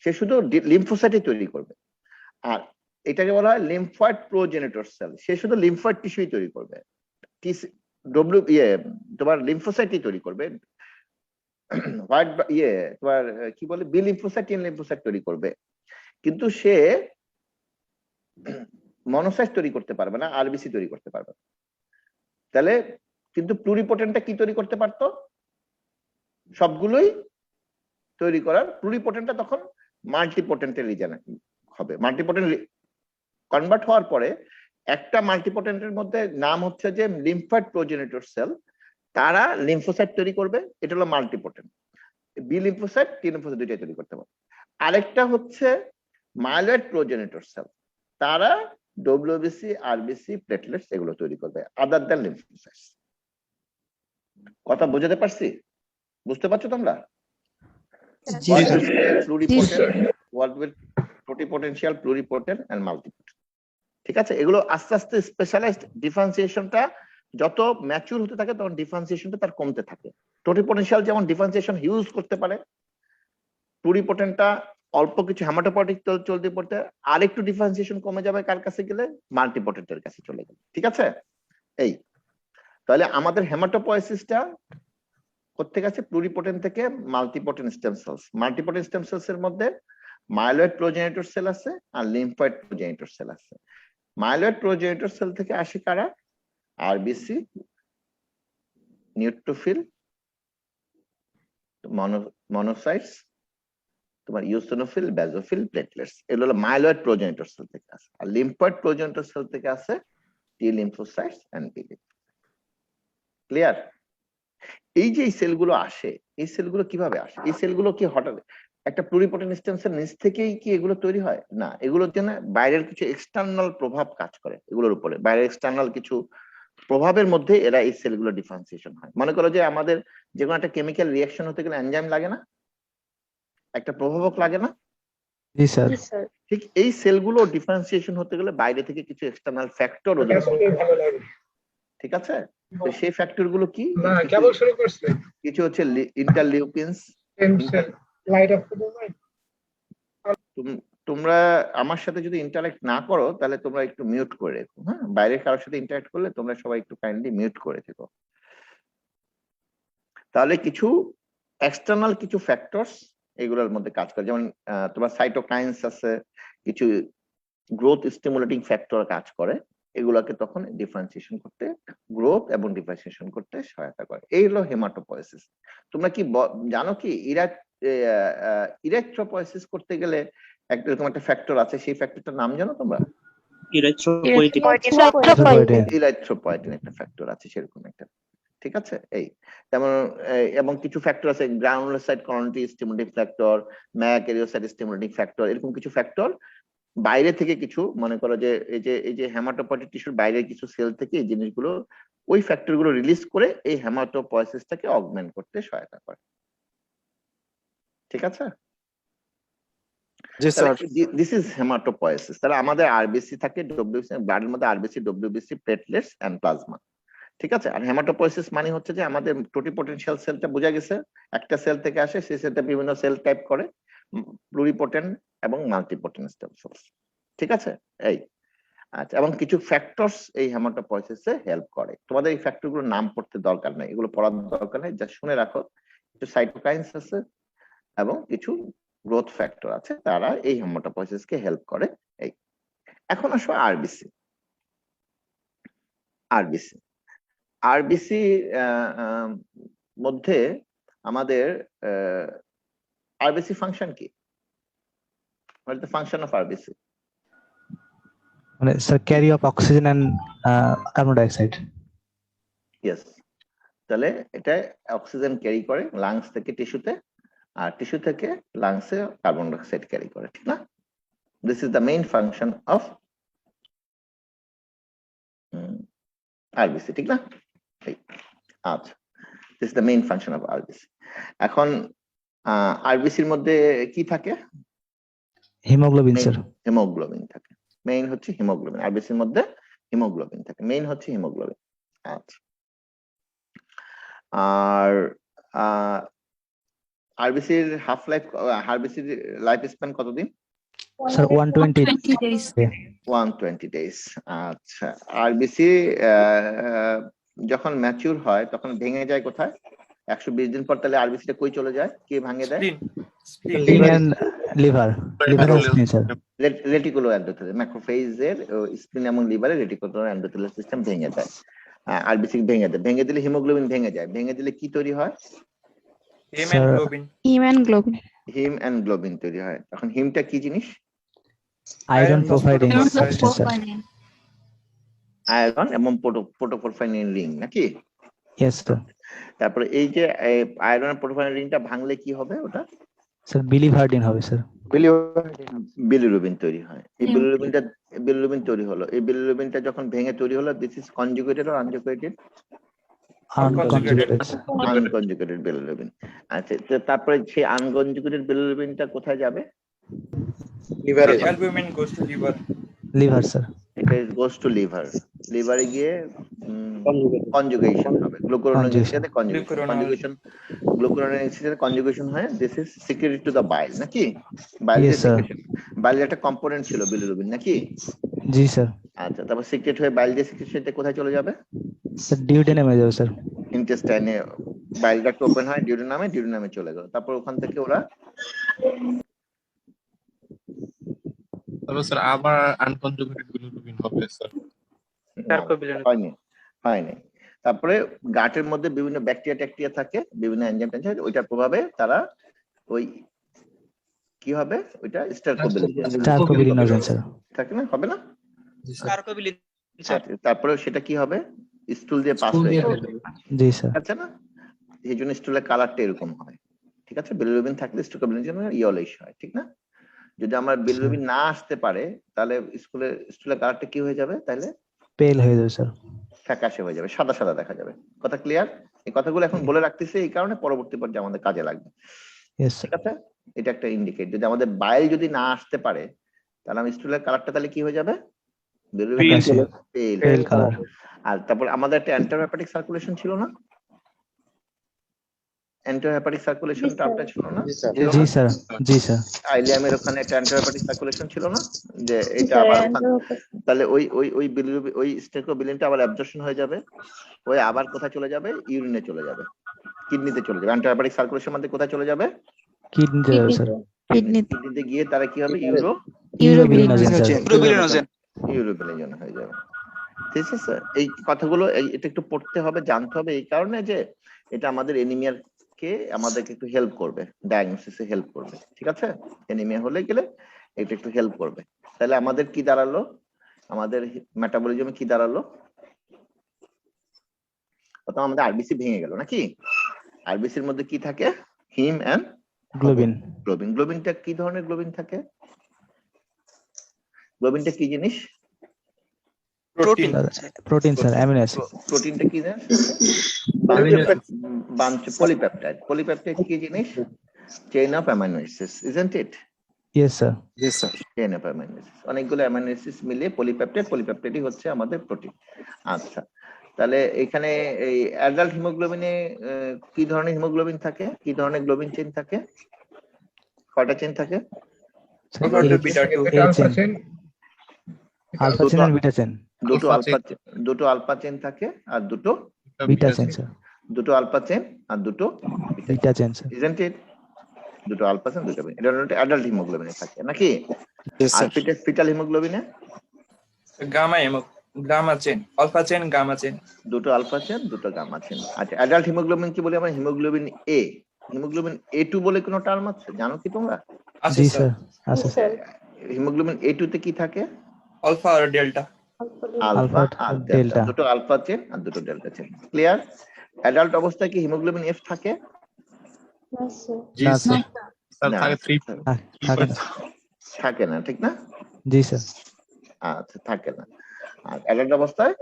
সে শুধু লিম্ফোসাইটে তৈরি করবে, আর এটাকে বলা হয় লিম্ফয়েড প্রোজেনিটর সেল, সে শুধু লিম্ফয়েড টিস্যুই তৈরি করবে, তোমার লিম্ফোসাইটই তৈরি করবে, হোয়াইট তোমার কি বলে বি লিম্ফোসাইট, টি লিম্ফোসাইট তৈরি করবে, কিন্তু সে মনোসাইট তৈরি করতে পারবে না, আরবিসি তৈরি করতে পারবে না। তাহলে কিন্তু প্লুরিপোটেন্টটা কি তৈরি করতে পারতো? সবগুলোই তৈরি করার। প্লুরিপোটেন্টটা তখন মাল্টিপোটেন্টের রিজন হবে। মাল্টিপোটেন্ট কনভার্ট হওয়ার পরে একটা মাল্টিপোটেন্টের মধ্যে নাম হচ্ছে যে লিম্ফয়েড প্রোজেনিটর সেল, তারা লিম্ফোসাইট তৈরি করবে, এটা হলো multipotent. B lymphocyte, T lymphocyte দুইটাই তৈরি করতে পারবে। আরেকটা হচ্ছে মাইলয়েড প্রোজেনিটর সেল, তারা ডব্লিউবিসি, আরবিসি, প্লেটলেটস এগুলো তৈরি করবে, আদার দ্যান লিম্ফোসাইটস। কথা বুঝাতে পারছি? বুঝতে পারছো তোমরা? প্লুরিপোটেন্সিয়াল, প্লুরিপোটেন্ট এন্ড মাল্টিপোটেন্ট। ঠিক আছে, এগুলো আস্তে আস্তে স্পেশালাইজড ডিফারেন্সিয়েশনটা যত ম্যাচিউর হতে থাকে তখন ডিফারেন্সিয়েশনটা তার কমতে থাকে। টোটিপোটেনশিয়াল যেমন ডিফারেন্সিয়েশন হিউজ করতে পারে, প্লুরিপোটেন্টটা অল্প কিছু হেমাটোপয়েটিক চলতে পড়তে আরেকটু ডিফারেন্সিয়েশন কমে যাবে, কার কাছে গেলে? মাল্টিপোটেন্টের কাছে চলে গেলে। ঠিক আছে, এই তাহলে আমাদের হেমাটোপয়েসিসটা কোথেকে আছে? প্লুরিপোটেন্ট থেকে multipotent stem cells. Multipotent stem cells এর মধ্যে মাইলয়েড প্রোজেনিটর সেল আছে আর লিম্ফয়েড প্রোজেনিটর সেল আছে। মাইলয়েড প্রোজেনিটর সেল থেকে আসে কারা? আরবিসি, নিউট্রোফিল, মনোসাইটস, তোমার ইওসিনোফিল, বেজোফিল, প্লেটলেটস, এগুলো হলো মাইলয়েড প্রোজেনিটর সেল থেকে আসে। আর লিম্ফয়েড প্রোজেনিটর সেল থেকে আসে T lymphocytes and B lymphocytes. Clear? এই যে এই সেলগুলো আসে, এই সেলগুলো কিভাবে আসে? এই সেলগুলো কি হঠাৎ একটা প্লুরিপোটেন্ট স্টেম সেল নিজ থেকেই কি এগুলো তৈরি হয়? না, এগুলোর জন্য বাইরের কিছু এক্সটার্নাল প্রভাব কাজ করে এগুলোর উপরে। বাইরের এক্সটার্নাল কিছু প্রভাবের মধ্যে এরা এই সেলগুলো ডিফারেন্সিয়েশন হয়। মনে করো যে আমাদের যে কোনো একটা কেমিক্যাল রিঅ্যাকশন হতে গেলে এনজাইম লাগে না, একটা প্রভাবক লাগে না? জি স্যার। ঠিক এই সেলগুলো ডিফারেন্সিয়েশন হতে গেলে বাইরে থেকে কিছু এক্সটার্নাল ফ্যাক্টর ওদের, ভালো লাগে। ঠিক আছে? তো সেই ফ্যাক্টর গুলো কি? না, কেবল শুরু করছে। কিছু হচ্ছে ইন্টারলিউকিনস। লাইট অফ করে দাও। তোমরা আমার সাথে যদি ইন্টারঅ্যাক্ট না করো তাহলে তোমরা একটু মিউট করে রেখো, হ্যাঁ? বাইরের কারোর সাথে ইন্টারঅ্যাক্ট করলে তোমরা সবাই একটু কাইন্ডলি মিউট করে থেকো। তাহলে কিছু এক্সটার্নাল কিছু ফ্যাক্টরস এগুলোর মধ্যে কাজ করে, যেমন তোমার সাইটোকাইনস আছে, কিছু গ্রোথ স্টিমুলেটিং ফ্যাক্টর কাজ করে, এগুলোকে তখন ডিফারেন্সিয়েশন করতে, গ্রোথ এবং ডিফারেন্সিয়েশন করতে সহায়তা করে। এই হলো হেমাটোপয়েসিস। তোমরা কি জানো কি ইরেকথ্রোপয়েসিস করতে গেলে এরকম একটা ফ্যাক্টর আছে, সেই ফ্যাক্টরটার নাম জানো তোমরা? ইরিথ্রোপয়েটিন একটা ফ্যাক্টর আছে, সেরকম একটা। ঠিক আছে, এই যেমন এবং কিছু ফ্যাক্টর আছে, গ্রানুলোসাইট কলোনিটি stimulating factor, megakaryocyte stimulating factor, এরকম কিছু ফ্যাক্টর বাইরে থেকে কিছু, মনে করো যে এই যে হেমাটোপয়েটিক টিস্যুর বাইরের কিছু সেল থেকে এই জিনিসগুলো, ওই ফ্যাক্টর গুলো রিলিজ করে এই হেমাটোপয়েসিসটাকে অগমেন্ট করতে সহায়তা করে। ঠিক আছে, দিস ইজ হেমাটোপয়েসিস। তাহলে আমাদের আরবিসি থাকে, ডব্লিউবিসি, ব্লাডের মধ্যে RBC, WBC, platelets and plasma. ঠিক আছে, আর হেমাটোপয়েসিস মানে হচ্ছে যে আমাদের টোটিপোটেনশিয়াল সেলটা বোঝা গেছে, একটা সেল থেকে আসে, সেই সেলটা বিভিন্ন সেল টাইপ করে, প্লুরিপোটেন্ট এবং মাল্টিপোটেন্ট স্টেম সেলস। ঠিক আছে, এই আচ্ছা, এবং কিছু ফ্যাক্টরস এই হেমাটোপয়েসিসে হেল্প করে। তোমাদের এই ফ্যাক্টরগুলোর নাম পড়তে দরকার নেই, এগুলো পড়ার দরকার নেই, যা শুনে রাখো। কিছু সাইটোকাইনস আছে এবং কিছু গ্রোথ ফ্যাক্টর আছে, তারা এই হেমাটোপয়েসিসকে হেল্প করে। এই এখন আসো আরবিসি। আরবিসি মধ্যে আমাদের আরবিসি ফাংশন কি? What is the function of RBC? মানে sir carry of oxygen and carbon dioxide. Yes. তাহলে এটা অক্সিজেন ক্যারি করে লাংস থেকে টিস্যুতে, আর টিস্যু থেকে লাংসে কার্বন ডাই অক্সাইড ক্যারি করে, ঠিক না? This is the main function of RBC, ঠিক না? আচ্ছা, this is the main function of RBC. এখন আরবিসির মধ্যে কি থাকে? Haemoglobin sir. হিমোগ্লোবিন থাকে। মেইন হচ্ছে হিমোগ্লোবিন। আরবিসির মধ্যে হিমোগ্লোবিন থাকে, মেইন হচ্ছে হিমোগ্লোবিন। আচ্ছা, আর আরবিসির হাফ লাইফ, আরবিসির লাইফ স্প্যান কতদিন? Sir 120 days. 120 ডেজ। আচ্ছা, আরবিসি যখন ম্যাচিউর হয় তখন ভেঙে যায় কোথায়? 120 দিন পর। তাহলে আরবিসিটা কই চলে যায়? কে ভাঙে দেয়? Liver sir. রেটিকুলো এন্ডোথেলিয়াস, ম্যাক্রোফেজের স্প্লিন এবং লিভারে রেটিকুলো এন্ডোথেলিয়াস সিস্টেম ভেঙে দেয়, আরবিসি ভেঙে দেয়। ভেঙে দিলে হিমোগ্লোবিন ভেঙে যায়। ভেঙে দিলে কি তৈরি হয়? Heme and globin. তৈরি হয়। তখন হিমটা কি জিনিস? Iron providing substance sir. Iron এবং প্রোটোপরফাইরিন রিং, নাকি? Yes sir. তারপরে এই যে আয়রন প্রোটোপরফাইরিন রিংটা ভাঙলে কি হবে? ওটা স্যার বিলিভার্ডিন হবে স্যার। বিলিরুবিন তৈরি হয়। এই বিলিরুবিন তৈরি হলো। এই বিলিরুবিনটা যখন ভেঙে তৈরি হলো, this is conjugated or unconjugated? Unconjugated bilirubin. আচ্ছা, তো তারপরে সেই আনকনজুগেটেড বিলিরুবিনটা কোথায় যাবে? লিভারে। Liver sir. এটা গোস টু লিভার। লিভারে গিয়ে কনজুগেশন হবে, গ্লুকুরোনিনের সাথে কনজুগেশন হয়। This is secreted to the bile, নাকি? বাইলের একটা কম্পোনেন্ট ছিল বিলিরুবিন, নাকি? জি স্যার। আচ্ছা, তারপর সিক্রেট হয়ে বাইল দিয়ে সিক্রেশনটা কোথায় চলে যাবে? স্যার ডিউডেনামে যাবে স্যার। ইন্টেস্টাইনে বাইল ডাক্ট ওপেন হয়, ডিউডেনামে চলে গেল। তারপর ওখান থেকে ওরা স্যার আবার আনকনজুগেটেড বিলিরুবিন হবে স্যার। হয়নি। তারপরে গাটের মধ্যে বিভিন্ন ব্যাকটেরিয়া থাকে, বিভিন্ন এনজাইম থাকে, ওইটার প্রভাবে তারা ওই কি হবে? ওইটা স্টারকোবিলিনোজেন স্যার। থাকে না? হবে না? তারপরে সেটা কি হবে? স্টুল দিয়ে পাস হয়ে যাবে। জি স্যার। আচ্ছা, না? এই জন্য স্টুলের কালারটা এরকম হয়, ঠিক আছে? বিলিরুবিন থাকলে স্টারকোবিলিনোজেন ইয়েলোইশ হয়, ঠিক না? যদি আমার বিলিরুবিন না আসতে পারে তাহলে স্টুলের কালারটা কি হয়ে যাবে? তাহলে পেল হয়ে যাবে স্যার। ফ্যাকাশে হয়ে যাবে, সাদা সাদা দেখা যাবে। কথা ক্লিয়ার? এই কথাগুলো এখন বলে রাখতেছি এই কারণে পরবর্তী পর্যায়ে আমাদের কাজে লাগবে, ঠিক আছে? এটা একটা ইন্ডিকেট। যদি আমাদের বাইল যদি না আসতে পারে তাহলে আমার স্টুলের কালারটা তাহলে কি হয়ে যাবে? পেল কালার। আর তারপর আমাদের একটা এন্টারহেপাটিক সার্কুলেশন ছিল না? এন্টারহেপাটিক সার্কুলেশনটা আপনার ছিল না? জি স্যার। জি স্যার। আইলিয়ামের ওখানে একটা এন্টারহেপাটিক সার্কুলেশন ছিল না? যে এটা আবার তাহলে ওই বিলিরুবিন, ওই স্টেরকোবিলিনটা আবার অ্যাবজর্পশন হয়ে যাবে, ওই আবার কোথায় চলে যাবে? ইউরিনে চলে যাবে, কিডনিতে চলে যাবে। এন্টারহেপাটিক সার্কুলেশন মধ্যে কোথায় চলে যাবে? কিডনিতে যাবে স্যার। কিডনিতে গিয়ে তারা কি হবে? ইউরোবিলিনোজেন হয়ে যাবে, ঠিক আছে? এই কথাগুলো এটা একটু পড়তে হবে, জানতে হবে, এই কারণে যে এটা আমাদের এনিমিয়ার কে আমাদেরকে একটু হেল্প করবে, ডায়াগনোসিসে হেল্প করবে, ঠিক আছে? এনিমিয়া হলে গেলে এটা একটু হেল্প করবে। তাহলে আমাদের কি দাঁড়ালো? আমাদের মেটাবলিজমে কি দাঁড়ালো? প্রথম আমাদের আরবিসি ভেঙে গেল, নাকি? আরবিসির মধ্যে কি থাকে? হিম এন্ড গ্লোবিন। গ্লোবিনটা কি ধরনের গ্লোবিন থাকে? গ্লোবিনটা কি জিনিস? Protein sir, amino acid. প্রোটিনটা কি জানেন? পলিপেপটাইড। পলিপেপটাইড কি জিনিস? Chain of amino acids, isn't it? Yes sir. জি sir. Chain of amino acids, অনেকগুলো অ্যামাইনো অ্যাসিডস মিলিয়ে পলিপেপটাইড। পলিপেপটাইডই হচ্ছে আমাদের প্রোটিন। আচ্ছা, তাহলে এখানে এই অ্যাডাল্ট হিমোগ্লোবিনে কি ধরনের হিমোগ্লোবিন থাকে? কি ধরনের গ্লোবিন চেইন থাকে? কয়টা চেইন থাকে? আলফা চেইন আর বিটা চেইন। দুটো আলফা চেইন থাকে আর দুটো বিটা চেইন স্যার। দুটো আলফা চেইন আর দুটো beta chain sir. Isn't it? দুটো আলফা চেইন, দুটো বিটা। এটা হলো অ্যাডাল্ট হিমোগ্লোবিনে থাকে, নাকি? আর ফিটাল হিমোগ্লোবিনে gamma chain, alpha chain, gamma chain. দুটো আলফা চেন, দুটো গামা চেন। আচ্ছা, অ্যাডাল্ট হিমোগ্লোবিন কি বলি আমরা? হিমোগ্লোবিন এ। হিমোগ্লোবিন A2 বলে কোনো টার্ম আছে, জানো কি তোমরা? আছে জি স্যার, স্যার, আছে স্যার। হিমোগ্লোবিন A2 তে কি থাকে? আলফা আর ডেল্টা। আলফা আলফা আর আর ডেল্টা, ডেল্টা। দুটো আলফা চেন আর দুটো ডেল্টা চেন। ক্লিয়ার? অ্যাডাল্ট অবস্থায় কি হিমোগ্লোবিন F থাকে? না স্যার, না, থাকে না। থাকে না, ঠিক না? জি স্যার। আচ্ছা, থাকে না। আর অ্যাডাল্ট অবস্থায়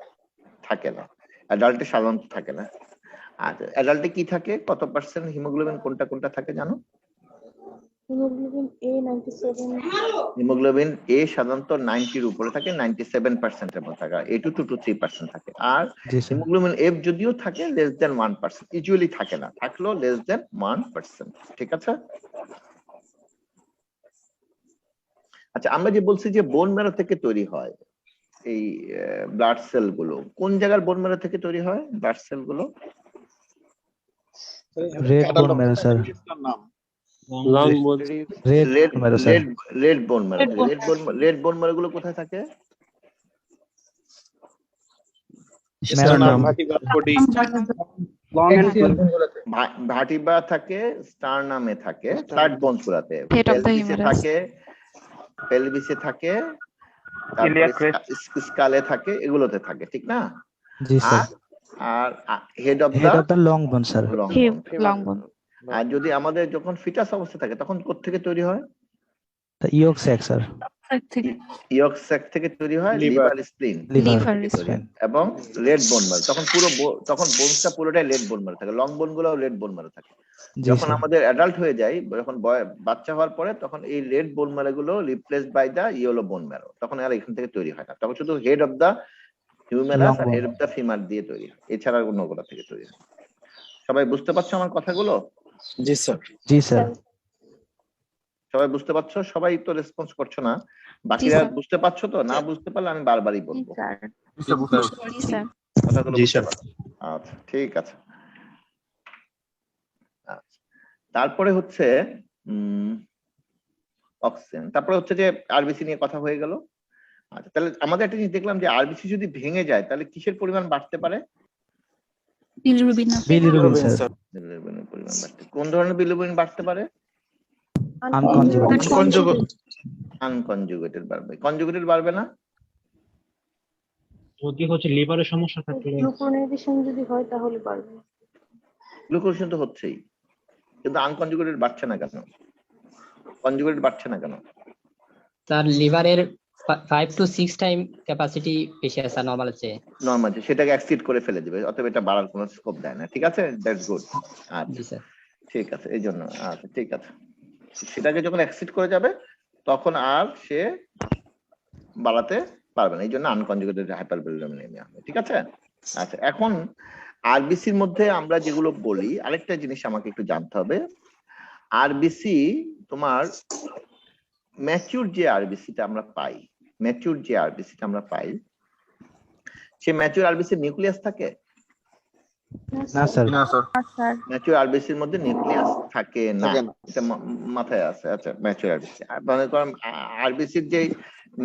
থাকে না, অ্যাডাল্টে সাধারণত থাকে না। আচ্ছা, অ্যাডাল্টে কি থাকে? কত পার্সেন্ট হিমোগ্লোবিন কোনটা কোনটা থাকে জানো? হিমোগ্লোবিন A 97, হিমোগ্লোবিন A সাধারণত 90 এর উপরে থাকে, 97% এর মধ্যে থাকে। A2 2 to 3% থাকে। আর জি স্যার। হিমোগ্লোবিন F যদিও থাকে লেস দেন 1%, ইউজুয়ালি থাকে না, থাকলেও লেস দেন 1%। ঠিক আছে? আচ্ছা, আমরা যে বলছি যে বোন ম্যারো থেকে তৈরি হয় এই ব্লাড সেল গুলো, কোন জায়গার বোন ম্যারো থেকে তৈরি হয় ব্লাড সেল গুলো? Red bone marrow sir. Long bone, red marrow sir. Red bone marrow. Red bone marrow গুলো কোথায় থাকে? ম্যারোডাম। ভার্টিব্রা থাকে, স্টারনামে থাকে, ফ্ল্যাট বোনস গুলাতে, পেলভিসে থাকে, স্কালে থাকে, এগুলোতে থাকে, ঠিক না? জি স্যার। আর head of the long bone sir. Long bone. আর যদি আমাদের যখন ফিটাস অবস্থা থাকে তখন কোত্থেকে তৈরি হয়? ইয়ক স্যাক স্যার। ইয়ক স্যাক থেকে তৈরি হয়, লিভার স্প্লিন এবং রেড বোন ম্যারো। তখন বোনসটা পুরোটাই রেড বোন ম্যারো থাকে, লং বোন গুলো রেড বোন ম্যারো থাকে। যখন আমাদের অ্যাডাল্ট হয়ে যায়, যখন বাচ্চা হওয়ার পরে, তখন এই রেড বোন ম্যারো গুলো replace by the yellow bone marrow, তখন আর এখান থেকে তৈরি হয় না, তখন শুধু হেড অফ দা হিউম্যানাস আর হেড অফ দা ফিমার দিয়ে তৈরি হয়, এছাড়া অন্য কোথা থেকে তৈরি হয়। সবাই বুঝতে পারছো আমার কথাগুলো? জি স্যার। জি স্যার। সবাই বুঝতে পারছো? সবাই তো রেসপন্স করছো না, বাকিরা বুঝতে পারছো তো? না বুঝতে পারলে আমি বারবারই বলবো। কথাগুলো বুঝতে পারছো? আচ্ছা, ঠিক আছে। আচ্ছা, তারপরে হচ্ছে অক্সিজেন, তারপরে হচ্ছে যে আরবিসি নিয়ে কথা হয়ে গেল। আচ্ছা, তাহলে আমাদের একটা জিনিস দেখলাম যে আরবিসি যদি ভেঙে যায় তাহলে কিসের পরিমাণ বাড়তে পারে? Bilirubin sir. বিলিরুবিনের পরিমাণ বাড়তে। কোন ধরনের বিলিরুবিন বাড়তে পারে? আনকনজুগেটেড বাড়বে। কনজুগেটেড বাড়বে না? যদি হচ্ছে লিভারের সমস্যা থাকলে, গ্লুকোনেশন যদি হয় তাহলে বাড়বে। গ্লুকোনেশন তো হচ্ছেই, কিন্তু আনকনজুগেটেড বাড়ছে না কেন? কনজুগেটেড বাড়ছে না কেন? স্যার লিভারের 5 to 6 টাইম ক্যাপাসিটি বেশি আছে নরমাল আছে। নরমাল আছে, সেটাকে এক্সিড করে ফেলে দিবে, অতএব এটা বাড়ার কোনো স্কোপ দেয় না। ঠিক আছে, দ্যাটস গুড। G sir. ঠিক আছে, এই জন্য আচ্ছা, ঠিক আছে। সেটাকে যখন এক্সিড করে যাবে তখন আর সে বাড়াতে পারবে না, এই জন্য আনকনজুগেটেড হাইপারবিলিরুবিনেমিয়া হবে। ঠিক আছে? আচ্ছা, এখন আরবিসির মধ্যে আমরা যেগুলো বলি, আরেকটা জিনিস আমাকে একটু জানতে হবে। আরবিসি তোমার ম্যাচিউর যে আরবিসিটা আমরা পাই, সে ম্যাচিউর আরবিসির নিউক্লিয়াস থাকে? না স্যার। ম্যাচিউর আরবিসির মধ্যে নিউক্লিয়াস থাকে না, এটা মাথায় আছে। আচ্ছা, ম্যাচিউর আরবিসি মানে আরবিসির যে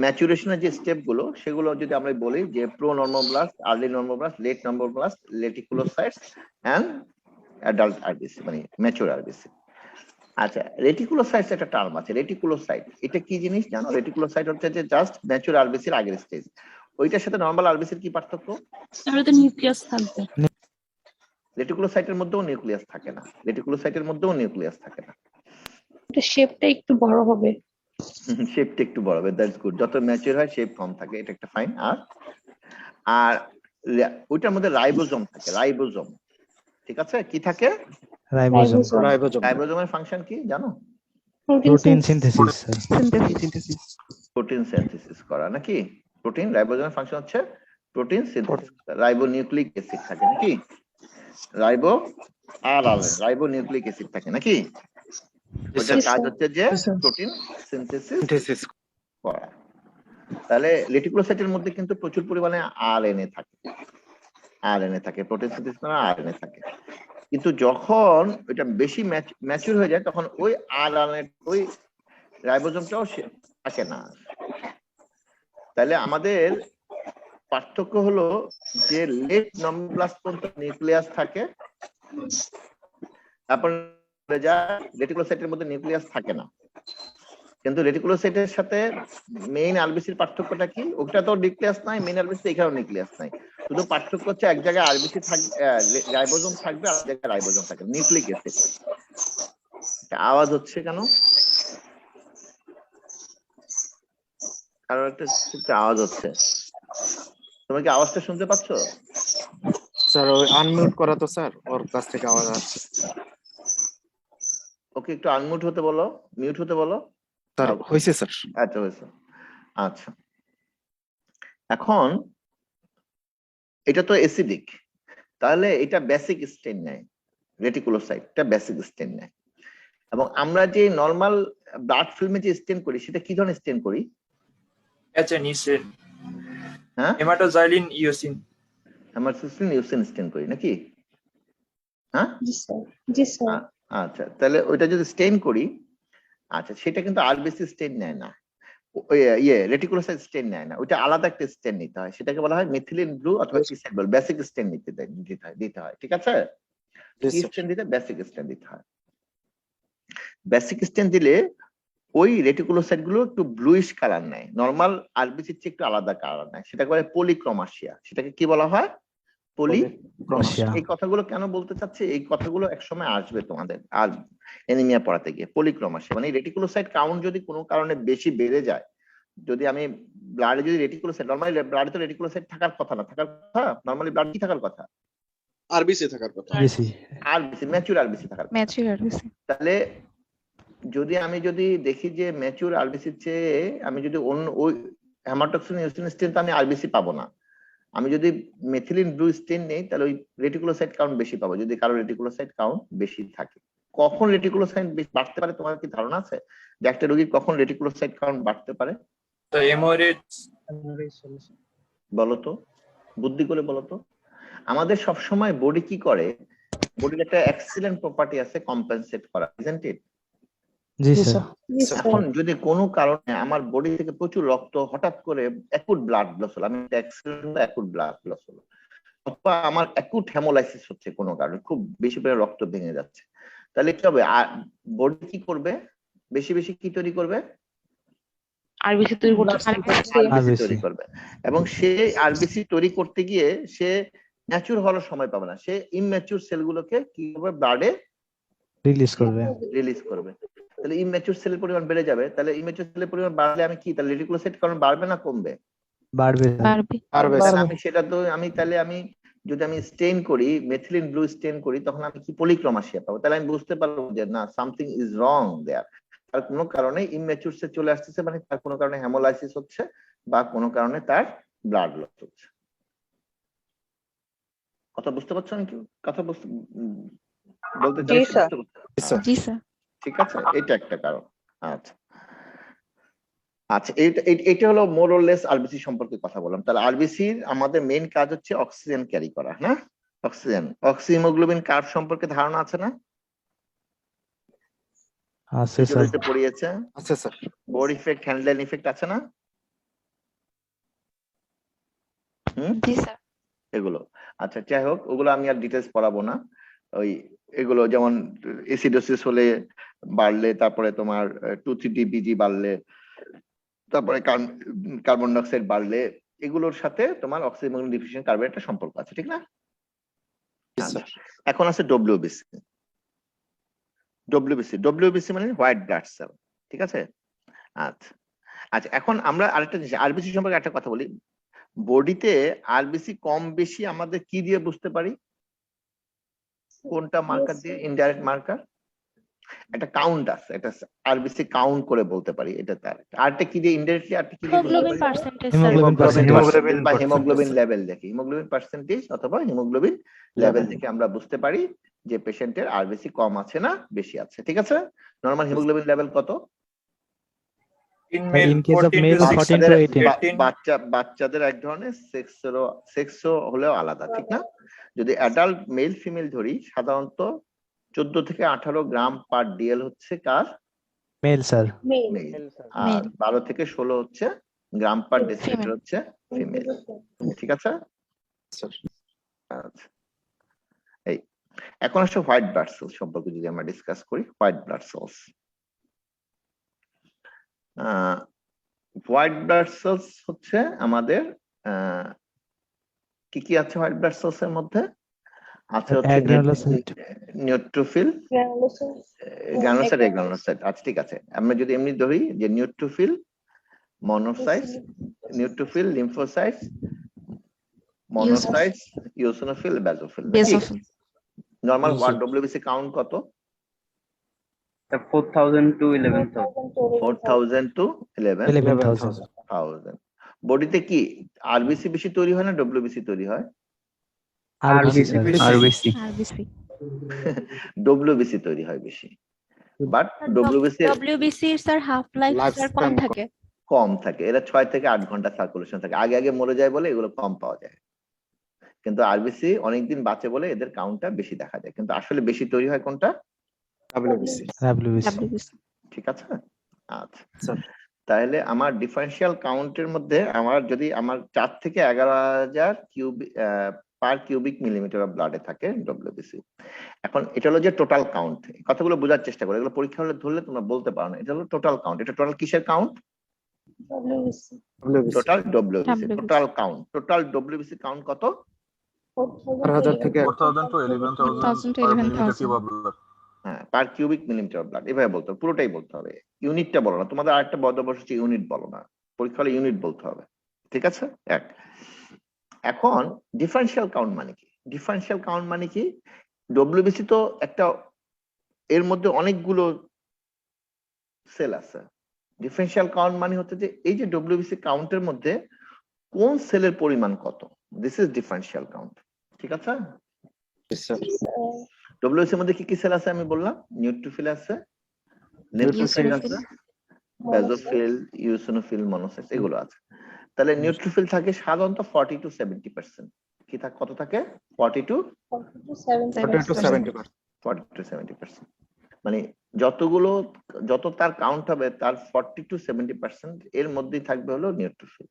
ম্যাচুরেশনের যে স্টেপ গুলো, সেগুলো যদি আমরা বলি যে pronormoblast, early normoblast, late normoblast, reticulocytes and adult RBC, মানে ম্যাচিউর আরবিসি। আচ্ছা, রেটিকুলোসাইটস একটা টার্ম আছে, রেটিকুলোসাইট। এটা কি জিনিস জানো? রেটিকুলোসাইট হচ্ছে যে জাস্ট ম্যাচিউর আরবিসির আগের স্টেজ। ওইটার সাথে নরমাল আরবিসির কি পার্থক্য? নিউক্লিয়াস থাকবে। রেটিকুলোসাইটের মধ্যেও নিউক্লিয়াস থাকে না, এটা শেপটা একটু বড় হবে। শেপটা একটু বড় হবে, দ্যাটস গুড। যত ম্যাচিউর হয় শেপ কম থাকে, এটা একটা ফাইন। আর ওইটার মধ্যে রাইবোজোম থাকে, রাইবোজোম। ঠিক আছে, কি থাকে? রাইবোজোমের ফাংশন কি জানো? Protein synthesis. প্রোটিন সিনথেসিস করা নাকি? প্রোটিন, রাইবোজোমের ফাংশন হচ্ছে প্রোটিন সিনথেসিস। রাইবোনিউক্লিক অ্যাসিড থাকে নাকি? রাইবোনিউক্লিক অ্যাসিড থাকে নাকি? ওটার কাজ হচ্ছে যে প্রোটিন সিনথেসিস করা। তাহলে রেটিকুলোসাইটের মধ্যে কিন্তু প্রচুর পরিমাণে আরএনএ থাকে, প্রোটিন সিনথেসিস করা আরএনএ থাকে। কিন্তু যখন এটা বেশি ম্যাচিউর হয়ে যায় তখন ওই আরএনএ, ওই রাইবোজোমটাও থাকে না। তাহলে আমাদের পার্থক্য হলো যে লেট নর্মোপ্লাস্ট পর্যন্ত নিউক্লিয়াস থাকে, তারপর যা রেটিকুলোসাইটের মধ্যে নিউক্লিয়াস থাকে না। কিন্তু রেটিকুলোসাইটের সাথে মেইন আরবিসির পার্থক্যটা কি? ওটা তো নিউক্লিয়াস নাই, মেইন আরবিসি এখানেও নিউক্লিয়াস নাই, শুধু পার্থক্য হচ্ছে এক জায়গায় আরবিসি থাকবে, রাইবোজোম থাকবে, আর জায়গায় রাইবোজোম থাকবে, নিউক্লিক অ্যাসিড। আওয়াজ হচ্ছে কেন? কারণ একটা আওয়াজ হচ্ছে, তুমি কি আওয়াজটা শুনতে পাচ্ছ? স্যার ওই আনমিউট করা তো স্যার, ওর কাছ থেকে আওয়াজ আসছে। ওকে একটু আনমিউট হতে বলো, মিউট হতে বলো। স্যার হয়েছে স্যার। আচ্ছা হয়েছে। আচ্ছা এখন এটা তো অ্যাসিডিক, তাহলে এটা বেসিক স্টেন নেয়, রেটিকুলোসাইটটা বেসিক স্টেন নেয়। এবং আমরা যে নরমাল ব্লাড ফিল্মে যে স্টেন করি সেটা কি ধরনের স্টেন করি? HN ইউসিন, হ্যাঁ হেমাটোজাইলিন ইউসিন। হেমাটোজাইলিন ইউসিন স্টেন করি নাকি? হ্যাঁ জি স্যার, জি স্যার। আচ্ছা তাহলে ওইটা যদি স্টেন করি, আচ্ছা সেটা কিন্তু আরবিসি স্টেন নেয় না, রেটিকুলোসাইট স্টেন নেয় না, ওইটা আলাদা একটা স্টেন নিতে হয়, সেটাকে বলা হয় মিথিলিন ব্লু অথবা ইসাইবল বেসিক স্টেন দিতে হয়। ঠিক আছে, কি স্টেন দিতে? বেসিক স্টেন দিতে হয়। বেসিক স্টেন দিলে ওই রেটিকুলোসাইট গুলো একটু ব্লুইশ কালার নেয়, নরমাল আরবিসির চেয়ে একটু আলাদা কালার নেয়, সেটাকে বলে পলিক্রোমাসিয়া। সেটাকে কি বলা হয়? পলিক্রোমাসিয়া। এই কথাগুলো কেন বলতে চাচ্ছি? এই কথাগুলো একসময় আসবে তোমাদের আর অ্যানিমিয়া পড়াতে গিয়ে। পলিক্রোমাসিয়া মানে রেটিকুলোসাইট কাউন্ট যদি কোনো কারণে বেশি বেড়ে যায়, যদি আমি ব্লাডে যদি রেটিকুলোসাইট, নরমালি ব্লাডে তো রেটিকুলোসাইট থাকার কথা না, থাকার কথা নরমালি ব্লাড কি থাকার কথা? আরবিসি থাকার কথা, আরবিসি, ম্যাচিউর আরবিসি থাকার কথা। Mature RBC. তাহলে আমি যদি দেখি যে ম্যাচিউর আরবিসির চেয়ে আমি যদি অন্য ওই হেমাটোক্সিন ইউসিন স্টেন, তো আমি আরবিসি পাবো না। আমি যদি মেথিলিন ব্লু স্টেন নেই তাহলে ওই রেটিকুলোসাইট কাউন্ট বেশি পাবো, যদি কারো রেটিকুলোসাইট কাউন্ট বেশি থাকে। কখন রেটিকুলোসাইট বাড়তে পারে তোমার কি ধারণা আছে যে একটা রোগীর কখন রেটিকুলোসাইট কাউন্ট বাড়তে পারে? তো হেমোরেজ, বলো তো, বুদ্ধি করে বলো তো। আমাদের সব সময় বডি কি করে? বডির একটা এক্সিলেন্ট প্রপার্টি আছে কম্পেনসেট করা, ইজন্ট ইট? G sir. এখন যদি কোনো কারণে আমার বডি থেকে প্রচুর রক্ত হঠাৎ করে অ্যাকুট ব্লাড লস হলো, আমি অ্যাক্সিডেন্ট অ্যাকুট ব্লাড লস হলো, অথবা আমার অ্যাকুট হেমোলাইসিস হচ্ছে কোনো কারণে, খুব বেশি পরিমাণে রক্ত ভেঙে যাচ্ছে, তাহলে কি হবে? বডি কি করবে? বেশি বেশি কি তৈরি করবে? আরবিসি তৈরি করতে আরবিসি তৈরি করবে। এবং সে আরবিসি তৈরি করতে গিয়ে সে ম্যাচিউর হওয়ার সময় পাবে না, সে ইমম্যাচিউর সেলগুলোকে কি করবে? ব্লাডে রিলিজ করবে। তাহলে ইমম্যাচিউর সেলের পরিমাণ বেড়ে যাবে। তাহলে ইমম্যাচিউর সেলের পরিমাণ বাড়লে আমি কি, তাহলে রেটিকুলোসাইট কারণ বাড়বে না কমবে? বাড়বে। আমি সেটা তো তাহলে আমি যদি আমি স্টেন করি, মেথিলিন ব্লু স্টেন করি, তখন আমি কি পলিক্রোমাসিয়া পাবো। তাহলে আমি বুঝতে পারবো যে না, সামথিং ইজ রং দেয়ার, তার কোনো কারণে ইমম্যাচিউর সেল চলে আসতেছে, মানে তার কোনো কারণে হেমোলাইসিস হচ্ছে বা কোনো কারণে তার ব্লাড লস হচ্ছে। কথা বুঝতে পারছো? আমি কি কথা বলতে চাইছি? জি স্যার। ঠিক আছে, এটা একটা কারণ। আচ্ছা আচ্ছা, এটা হলো মোর অর লেস আরবিসি সম্পর্কে কথা বললাম। তাহলে আরবিসির আমাদের মেইন কাজ হচ্ছে অক্সিজেন ক্যারি করা, না? অক্সিজেন, অক্সিহিমোগ্লোবিন কার্ভ সম্পর্কে ধারণা আছে না? আছে স্যার। পড়িয়েছে? আচ্ছা স্যার। বোর ইফেক্ট, হ্যান্ডলেন ইফেক্ট আছে না? জি স্যার। এগুলো আচ্ছা, যাই হোক, ওগুলো আমি আর ডিটেলস পড়াবো না। ওই এগুলো যেমন এসিডোসিস হলে বাড়লে, তারপরে তোমার 2,3-DPG বাড়লে, তারপরে কার্বন ডাইঅক্সাইড বাড়লে, এগুলোর সাথে তোমার অক্সিজেন ডিফিউশন কার্বের একটা সম্পর্ক আছে, ঠিক না? এখন আছে ডব্লিউবিসি। ডব্লিউবিসি মানে হোয়াইট ব্লাড সেল, ঠিক আছে? আচ্ছা আচ্ছা, এখন আমরা আরেকটা জিনিস আরবিসি সম্পর্কে একটা কথা বলি। বডিতে আরবিসি কম বেশি আমাদের কি দিয়ে বুঝতে পারি? কোনটা মার্কার দিয়ে? Indirect marker. একটা কাউন্ট আছে, একটা আরবিসি কাউন্ট করে বলতে পারি এটা তার। আরটা কি দিয়ে ইনডাইরেক্টলি? আরটা কি দিয়ে হিমোগ্লোবিন পার্সেন্টেজ বা হিমোগ্লোবিন লেভেল দেখি, হিমোগ্লোবিন পার্সেন্টেজ অথবা হিমোগ্লোবিন লেভেল দেখে আমরা বুঝতে পারি যে পেশেন্টের আরবিসি কম আছে না বেশি আছে, ঠিক আছে? নরমাল হিমোগ্লোবিন লেভেল কত? বাচ্চাদের এক ধরনের, সেক্সও হলেও আলাদা, ঠিক না? যদি অ্যাডাল্ট মেল ফিমেল ধরি, সাধারণত 14 থেকে 18 গ্রাম পার ডিএল হচ্ছে কার? Male sir. মেল। আর 12 থেকে 16 হচ্ছে গ্রাম পার ডেসিলিটার হচ্ছে ফিমেল, ঠিক আছে? আচ্ছা, এই এখন আসলে হোয়াইট ব্লাড সেলস সম্পর্কে যদি আমরা ডিসকাস করি, white blood cells, white blood cells হচ্ছে আমাদের কি কি আছে হোয়াইট ব্লাড সেলস এর মধ্যে? আছে হচ্ছে নিউট্রোফিল, গ্রানুলোসাইট, গ্রানুলোসাইট। আচ্ছা ঠিক আছে, আমরা যদি এমনি ধরি যে neutrophil, monocytes, neutrophil, lymphocytes, monocytes, eosinophil, basophil. Normal WBC count কত? 4,000 to 11,000। 4,000 to 11,000। বডিতে কি আরবিসি বেশি তৈরি হয় না ডব্লিউবিসি তৈরি হয়? ডব্লিউবিসি তৈরি হয় বেশি, but WBC sir half life sir কম থাকে। কম থাকে, এরা 6 থেকে 8 ঘন্টা সার্কুলেশন থাকে, আগে আগে মরে যায় বলে এগুলো কম পাওয়া যায়। কিন্তু আরবিসি অনেকদিন বাঁচে বলে এদের কাউন্টটা বেশি দেখা যায়, কিন্তু আসলে বেশি তৈরি হয় কোনটা? ডাব্লিউবিসি। ঠিক আছে। আচ্ছা, তাহলে আমার ডিফারেন্সিয়াল কাউন্টের মধ্যে আমার যদি আমার 4 থেকে 11,000 পার কিউবিক মিলিমিটার অফ ব্লাডে থাকে ডব্লিউবিসি। এখন এটা হলো যে টোটাল কাউন্ট, কথাগুলো বোঝার চেষ্টা করো, এগুলো পরীক্ষা হলে ধরলে তোমরা বলতে পারো না। এটা হলো টোটাল কাউন্ট। এটা টোটাল কিসের count? Total WBC, total count. Total WBC count কত? 4,000 থেকে 4,000 to 11,000 হ্যাঁ, per cubic millimetre of blood, এভাবে বলতে হবে, পুরোটাই বলতে হবে, ইউনিটটা বলো না। তোমাদের আরেকটা বদভ্যাস হচ্ছে ইউনিট বলো না, পরীক্ষা হলে ইউনিট বলতে হবে, ঠিক আছে? এক। এখন ডিফারেন্সিয়াল কাউন্ট মানে কি? ডিফারেন্সিয়াল কাউন্ট মানে কি? ডব্লিউবিসি তো একটা, এর মধ্যে অনেকগুলো সেল আছে। ডিফারেন্সিয়াল কাউন্ট মানে হচ্ছে যে এই যে ডব্লিউবিসি কাউন্টের মধ্যে কোন সেলের পরিমাণ কত, দিস ইজ ডিফারেন্সিয়াল কাউন্ট, ঠিক আছে? ডব্লিউবিসি এর মধ্যে কি কি সেল আছে আমি বললাম? নিউট্রোফিল আছে, লিম্ফোসাইট আছে, বেসোফিল, ইওসিনোফিল, মনোসাইটস, এগুলো আছে। তাহলে নিউট্রোফিল থাকে সাধারণত 40 to 70%। কি থাকে, কত থাকে? 40 to 70%। মানে যত তার কাউন্ট হবে তার 40 to 70% এর মধ্যেই থাকবে হলো নিউট্রোফিল।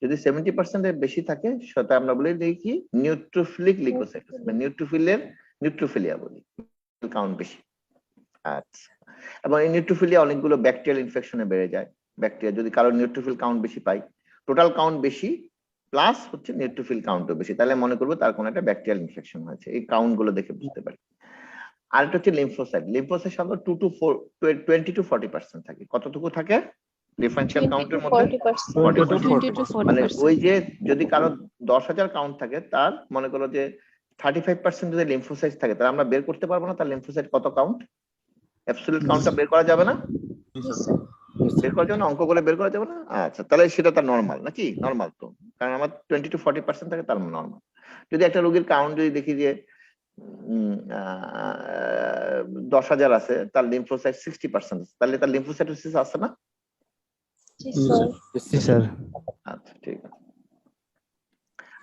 যদি 70% এর বেশি থাকে সেটা আমরা বলি কি নিউট্রোফিলিক লিউকোসাইটোসিস, মানে নিউট্রোফিলিয়া বলি, কাউন্ট বেশি। আচ্ছা, এবং এই নিউট্রোফিলিয়া অনেকগুলো ব্যাকটেরিয়াল ইনফেকশনে বেড়ে যায়। ব্যাকটেরিয়া যদি কারো নিউট্রোফিল কাউন্ট বেশি পাই, টোটাল কাউন্ট বেশি প্লাস হচ্ছে নিউট্রোফিল কাউন্টও বেশি, তাহলে মনে করবো তার কোনো একটা ব্যাকটেরিয়াল ইনফেকশন হয়েছে। এই কাউন্ট গুলো দেখে বুঝতে পারি। আরেকটা হচ্ছে লিম্ফোসাইট। লিম্ফোসাইট সাধারণত 20 to 40% থাকে। কতটুকু থাকে ডিফারেন্সিয়াল কাউন্টের মধ্যে? 20 to 40%। মানে ওই যে যদি কারো 10,000 কাউন্ট থাকে, তার মনে করো যে 35% যদি লিম্ফোসাইট থাকে, তাহলে আমরা বের করতে পারবো না তার লিম্ফোসাইট কত কাউন্ট। অ্যাবসলিউট কাউন্টটা বের করা যাবে না, বের করা যাবে না, অঙ্ক করে বের করা যাবে না। আচ্ছা, তাহলে সেটা তার নরমাল নাকি? নরমাল তো, কারণ আমার 20 to 40% থাকে, তার নরমাল। যদি একটা রোগীর কাউন্ট যদি দেখি যে 10,000 আছে, তার লিম্ফোসাইট 60%, তাহলে তার লিম্ফোসাইটোসিস আছে না? আচ্ছা, ঠিক আছে।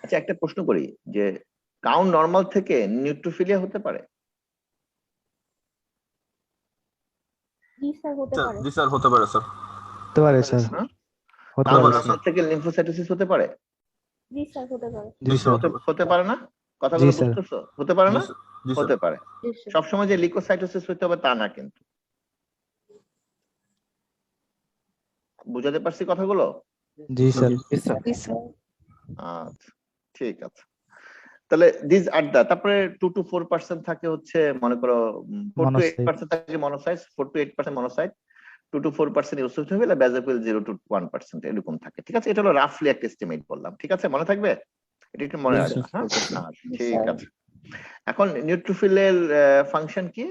আচ্ছা, একটা প্রশ্ন করি যে কাউন্ট নরমাল থেকে নিউট্রোফিলিয়া হতে পারে? জি স্যার, হতে পারে স্যার। হতে পারে স্যার, হতে পারে নরমাল থেকে লিম্ফোসাইটোসিস হতে পারে? জি স্যার, হতে পারে। জি স্যার, হতে পারে না? কথাগুলো বুঝতেছো? হতে পারে না? হতে পারে। সবসময় যে লিউকোসাইটোসিস হতে হবে তা না, কিন্তু বুঝাতে পারছি কথাগুলো? জি স্যার। আচ্ছা, ঠিক আছে। তাহলে দিস আর দা, তারপরে 2 to 4% থাকে হচ্ছে মনে করো 4 to 8% থাকে monocyte, 4 to 8% monocyte, 2 to 4% eosinophil, basophil 0 to 1% এরকম থাকে, ঠিক আছে? এটা হলো রাফলি একটা এস্টিমেট বললাম, ঠিক আছে? মনে থাকবে, এটা একটু মনে রাখবে। হ্যাঁ, ঠিক আছে। এখন নিউট্রোফিলের ফাংশন কি?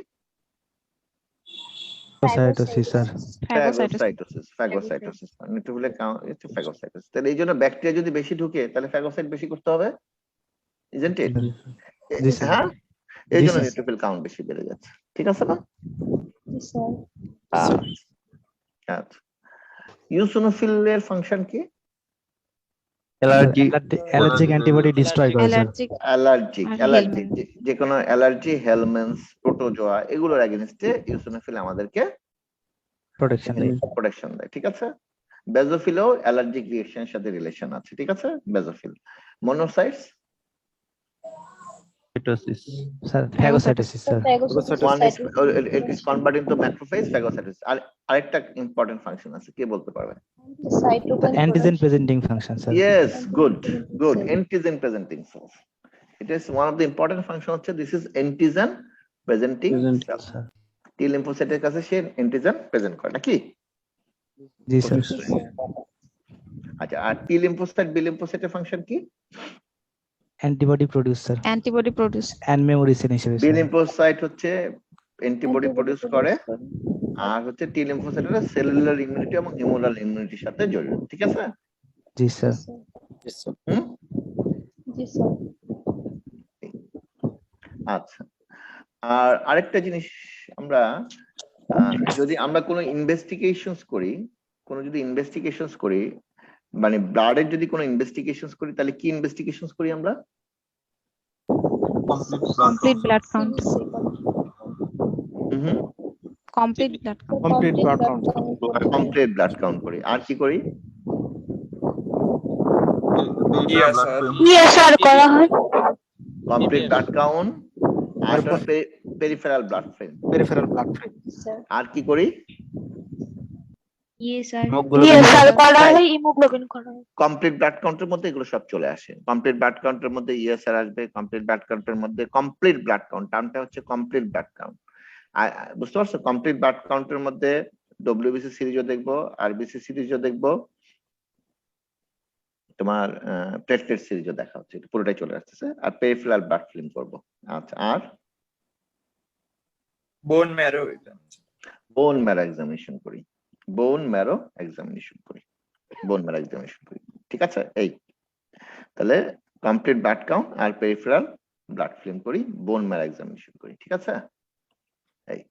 ফ্যাগোসাইটোসিস। নিউট্রোফিলের কাউন্ট হচ্ছে ফ্যাগোসাইটোসিস। তাহলে এই জন্য ব্যাকটেরিয়া যদি বেশি ঢুকে তাহলে ফ্যাগোসাইট বেশি করতে হবে, ইজন্ট ইট? হ্যাঁ, এই জন্য নিউট্রোফিল কাউন্ট বেশি বেড়ে যাচ্ছে, ঠিক আছে না? আচ্ছা, ইওসিনোফিলের ফাংশন কি? অ্যালার্জিক অ্যান্টিবডি ডিস্ট্রয় করে স্যার। অ্যালার্জিক যে কোনো অ্যালার্জি, হেলমেন্টস, প্রোটোজোয়া, এগুলোর এগেইনস্টে ইওসিনোফিল আমাদেরকে প্রোটেকশন দেয়, ঠিক আছে? বেজোফিলও অ্যালার্জিক রিঅ্যাকশনের সাথে রিলেশন আছে, ঠিক আছে? Basophil. Monocytes sir phagocytosis sir. one is it is converted into macrophage phagocytosis। আর আরেকটা ইম্পর্টেন্ট ফাংশন আছে, কে বলতে পারবে? Antigen presenting function sir. Yes, good antigen presenting cells, it is one of the important function হচ্ছে this is antigen presenting cell। T lymphocyteর কাছে সে অ্যান্টিজেন প্রেজেন্ট করে নাকি? জি স্যার। আচ্ছা, আর T lymphocyte B lymphocyteর ফাংশন কি? Antibody produce sir. Antibody produce and memory cell হিসেবে B lymphocyte হচ্ছে অ্যান্টিবডি প্রোডিউস করে, আর হচ্ছে T lymphocyte হচ্ছে সেলুলার ইমিউনিটি এবং হিউমারাল ইমিউনিটির সাথে জড়িত, ঠিক আছে? জি স্যার। জি স্যার। আচ্ছা, আর আরেকটা জিনিস আমরা যদি আমরা কোনো ইনভেস্টিগেশনস করি, মানে ব্লাডের যদি কোনো ইনভেস্টিগেশনস করি, তাহলে কি ইনভেস্টিগেশনস করি আমরা? Complete blood count. Complete blood count. Complete blood count করি। আর কি করি? স্যার করা হয়। কমপ্লিট ব্লাড কাউন্ট আর পেরিফেরাল ব্লাড ফিল্ম। আর কি করি? স্যার করা হয়, হিমোগ্লোবিন করা হয়। কমপ্লিট ব্লাড কাউন্টের মধ্যে এগুলো সব চলে আসে। কমপ্লিট ব্লাড কাউন্টের মধ্যে ইএসআর আসবে, কমপ্লিট ব্লাড কাউন্টের মধ্যে কমপ্লিট ব্লাড কাউন্ট টার্মটা হচ্ছে কমপ্লিট ব্লাড কাউন্ট। বুঝতে পারছো? কমপ্লিট ব্লাড কাউন্টের মধ্যে ডব্লিউবিসি সিরিজও দেখবো, আরবিসি সিরিজও দেখবো, তোমার প্লেটলেট সিরিজও দেখা হচ্ছে, পুরোটাই চলে আসতেছে। আর পেরিফেরাল ব্লাড ফিল্ম করবো। আচ্ছা, আর বোন ম্যারো এক্সামিনেশন করি। বোন ম্যারো এক্সামিনেশন করি। ঠিক আছে? এই তাহলে কমপ্লিট ব্লাড কাউন্ট আর পেরিফেরাল ব্লাড ফিল্ম করি, বোন ম্যারো এক্সামিনেশন করি, ঠিক আছে? এই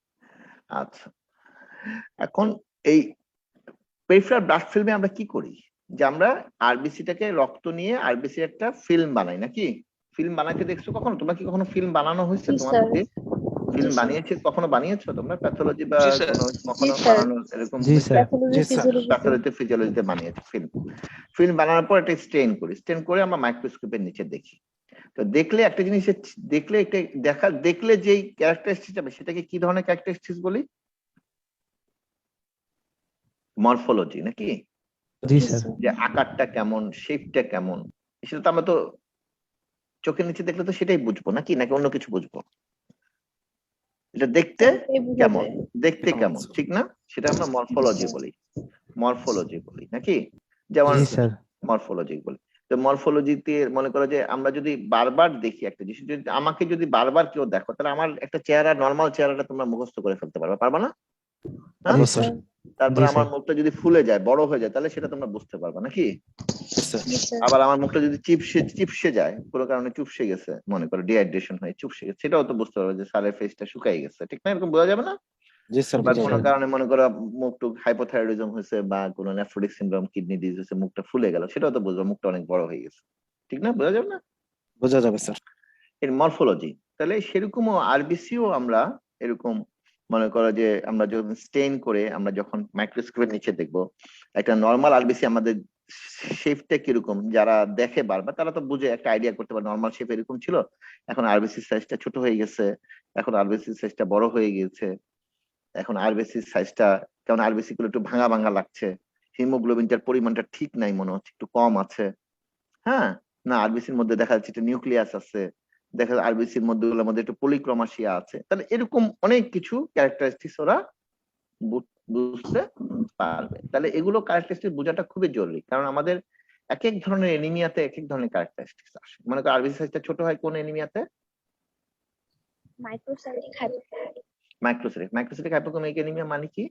আচ্ছা, এখন এই পেরিফেরাল ব্লাড ফিল্মে আমরা কি করি? যে আমরা আরবিসিটাকে রক্ত নিয়ে আরবিসি একটা ফিল্ম বানাই নাকি? ফিল্ম বানাইতে দেখছো কখনো? তোমরা কি কখনো ফিল্ম বানানো হয়েছে তোমাদের? ফিল্ম বানিয়েছে কখনো? বানিয়েছো তোমরা প্যাথোলজি বা কখনো বানানো এরকম? জি স্যার। প্যাথোলজি ফিজিওলজিতে বানিয়েছে ফিল্ম বানানোর পর এটা স্টেইন করে আমরা মাইক্রোস্কোপের নিচে দেখি। তো দেখলে একটা জিনিস দেখলে যেই ক্যারেক্টারিস্টিক্স হবে সেটাকে কি ধরনের ক্যারেক্টারিস্টিক্স বলি? মরফোলজি নাকি? জি স্যার। যে আকারটা কেমন, শেপটা কেমন, সেটা তো আমরা তো চোখের নিচে দেখলে তো সেটাই বুঝবো নাকি অন্য কিছু বুঝবো? এটা দেখতে কেমন, ঠিক না? সেটা আমরা মরফোলজি বলি নাকি? যেমন মরফোলজি বলি। তো মরফোলজিতে মনে করো যে আমরা যদি বারবার দেখি একটা জিনিস, যদি আমাকে যদি বারবার কেউ দেখো, তাহলে আমার একটা চেহারা, নর্মাল চেহারাটা তোমরা মুখস্থ করে ফেলতে পারবা না? তারপর আমার মুখটা যদি ফুলে যায়, বড় হয়ে যায়, তাহলে সেটা তোমরা বুঝতে পারবা নাকি? আবার আমার মুখটা যদি চিপসে যায়, কোনো কারণে চুপসে গেছে, মনে করো ডিহাইড্রেশন হয়ে চুপসে গেছে, সেটাও তো বুঝতে পারবে যে স্যারের ফেসটা শুকাই গেছে, ঠিক না? এরকম বোঝা যাবে না? বা কোনো কারণে মনে করো মুখটুক হাইপোথাইরয়েডিজম হয়েছে বা কোনো নেফ্রোটিক সিনড্রোম, কিডনি ডিজিজ হয়েছে, মুখটা ফুলে গেল, সেটাও তো বুঝবো মুখটা অনেক বড় হয়ে গেছে, ঠিক না? বোঝা যাবে না? বোঝা যাবে স্যার। এর মরফোলজি। তাহলে সেরকমও আরবিসিও আমরা এরকম মনে করো যে আমরা যখন স্টেইন করে আমরা যখন মাইক্রোস্কোপের নিচে দেখবো, একটা নর্মাল আরবিসি আমাদের শেপটা কিরকম, যারা দেখে বারবার তারা তো বুঝে একটা আইডিয়া করতে পারে নর্মাল শেপ এরকম ছিল, এখন আরবিসি সাইজটা ছোট হয়ে গেছে, এখন আরবিসি সাইজটা বড় হয়ে গিয়েছে, এখন আরবিসি সাইজটা কেমন, আরবিসি গুলো একটু ভাঙা ভাঙা লাগছে, হিমোগ্লোবিনটার পরিমাণটা ঠিক নাই, মনে হচ্ছে একটু কম আছে, হ্যাঁ না আরবিসির মধ্যে দেখা যাচ্ছে একটা নিউক্লিয়াস আছে, দেখা যায় আরবিসির মধ্যে একটু পলিক্রোমাসিয়া আছে। তাহলে এরকম অনেক কিছু ক্যারেক্টারিস্টিক্স ওরা বুঝতে পারবে। তাহলে এগুলো ক্যারেক্টারিস্টিক্স বোঝাটা খুবই জরুরি, কারণ আমাদের এক এক ধরনের এনিমিয়াতে এক এক ধরনের ক্যারেক্টারিস্টিক্স আসে। মনে করো আরবিসি সাইজটা ছোট হয় কোন এনিমিয়াতে? মাইক্রোসাইটিক হাইপোক্রোমিক এনিমিয়া মানে কি?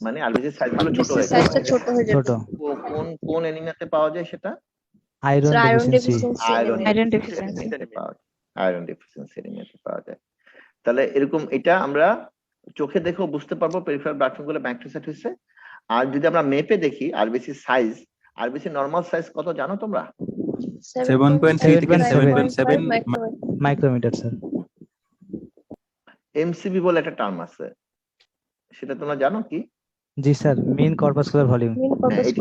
মানে আরবিসি সাইজগুলো ছোট হয়ে যায়। কোন এনিমিয়াতে পাওয়া যায় সেটা? আয়রন ডেফিসিয়েন্সি এনিমিয়াতে পাওয়া যায়। তাহলে এরকম এটা আমরা চোখে দেখেও বুঝতে পারবো পেরিফেরাল ব্লাড ফিল্মগুলো মাইক্রোসাইট হয়েছে। আর যদি আমরা মেপে দেখি RBC size, RBC normal size কত জানো তোমরা? 7.3 থেকে 7.7 মাইক্রোমিটার স্যার। এমসিবি বলে একটা টার্ম আছে, সেটা তোমরা জানো কি? জি স্যার, মেইন কর্পাসকুলার ভলিউম।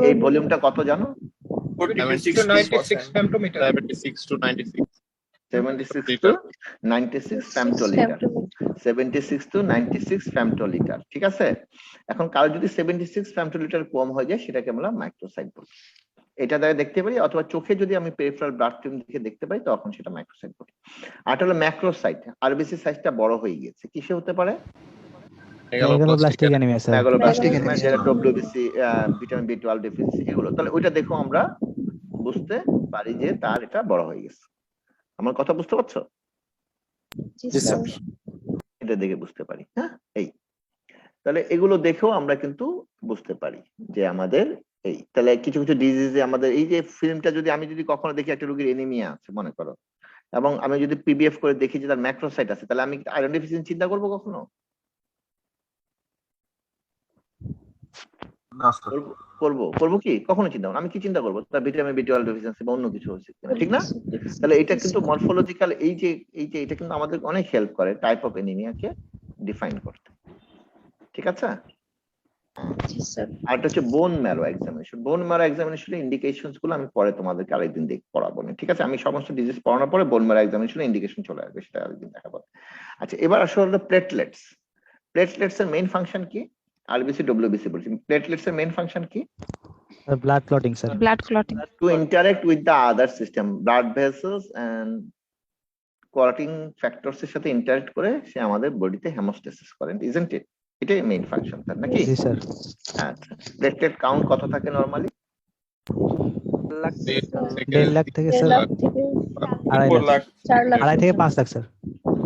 এই ভলিউমটা কত জানো? 76 to 96 femtometer. 76 to 96. 76 to 96 femtoliter। 76 to 96 femtoliter, ঠিক আছে? এখন কারো যদি 76 femtoliter কম হয়ে যায় সেটাকে আমরা মাইক্রোসাইট বলি। এটা দ্বারা দেখতে পারি, অথবা চোখে যদি আমি পেরিফেরাল ব্লাড ফিল্ম দেখে দেখতে পাই তখন সেটা মাইক্রোসাইট বলি। আর হলো ম্যাক্রোসাইট, আরবিসি সাইজটা বড় হয়ে গিয়েছে, কিসে হতে পারে? Megaloblastic anaemia sir. Megaloblastic anaemia, যেটা ডব্লিউবিসি, ভিটামিন বি12 ডেফিসিয়েন্সি, এগুলো। তাহলে ওইটা দেখো আমরা বুঝতে পারি যে তার এটা বড় হয়ে গেছে। আমার কথা বুঝতে পারছো? জি স্যার। এটা দেখে বুঝতে পারি। হ্যাঁ, এই তাহলে এগুলো দেখেও আমরা কিন্তু বুঝতে পারি যে আমাদের এই, তাহলে কিছু কিছু ডিজিজে আমাদের এই যে ফিল্মটা যদি আমি যদি কখনো দেখি একটা রোগীর এনিমিয়া আছে মনে করো, এবং আমি যদি পিবিএফ করে দেখি যে তার ম্যাক্রোসাইট আছে, তাহলে আমি আয়রন ডেফিসিয়েন্সি চিন্তা করবো কখনো? না স্যার। করবো কি? কখনো চিন্তা করবো? আমি কি চিন্তা করবো? তার ভিটামিন বি12 ডেফিসিয়েন্সি বা অন্য কিছু হচ্ছে কিনা, ঠিক না? তাহলে এটা কিন্তু মরফোলজিক্যাল, এই যে এটা কিন্তু আমাদের অনেক হেল্প করে টাইপ অফ এনিমিয়াকে ডিফাইন করতে, ঠিক আছে? আর হচ্ছে bone marrow examination. Bone marrow এক্সামিনেশনের ইন্ডিকেশনস গুলো আমি পরে তোমাদেরকে আরেকদিন পড়াবো না, ঠিক আছে? আমি সমস্ত ডিজিজ পড়ানোর পরে বোন ম্যারো এক্সামিনেশনের ইন্ডিকেশন চলে আসবে, সেটা আরেকদিন দেখাবো। আচ্ছা, এবার আসলে প্লেটলেটস। প্লেটলেটস এর মেইন ফাংশন কি? আরবিসি ডব্লিউবিসি বলছি। প্লেটলেটস এর মেইন ফাংশন কি? Blood clotting sir. Blood clotting. To interact with the other system, blood vessels and clotting factors এর সাথে ইন্টারেক্ট করে সে আমাদের বডিতে হেমোস্টেসিস করেন, ইজন্ট ইট? এটাই মেইন ফাংশন তার, নাকি? জি স্যার। আচ্ছা, প্লেটলেট কাউন্ট কত থাকে নরমালি? 1.5 লাখ থেকে স্যার 2.5 লাখ, 2.5 থেকে 5 লাখ স্যার।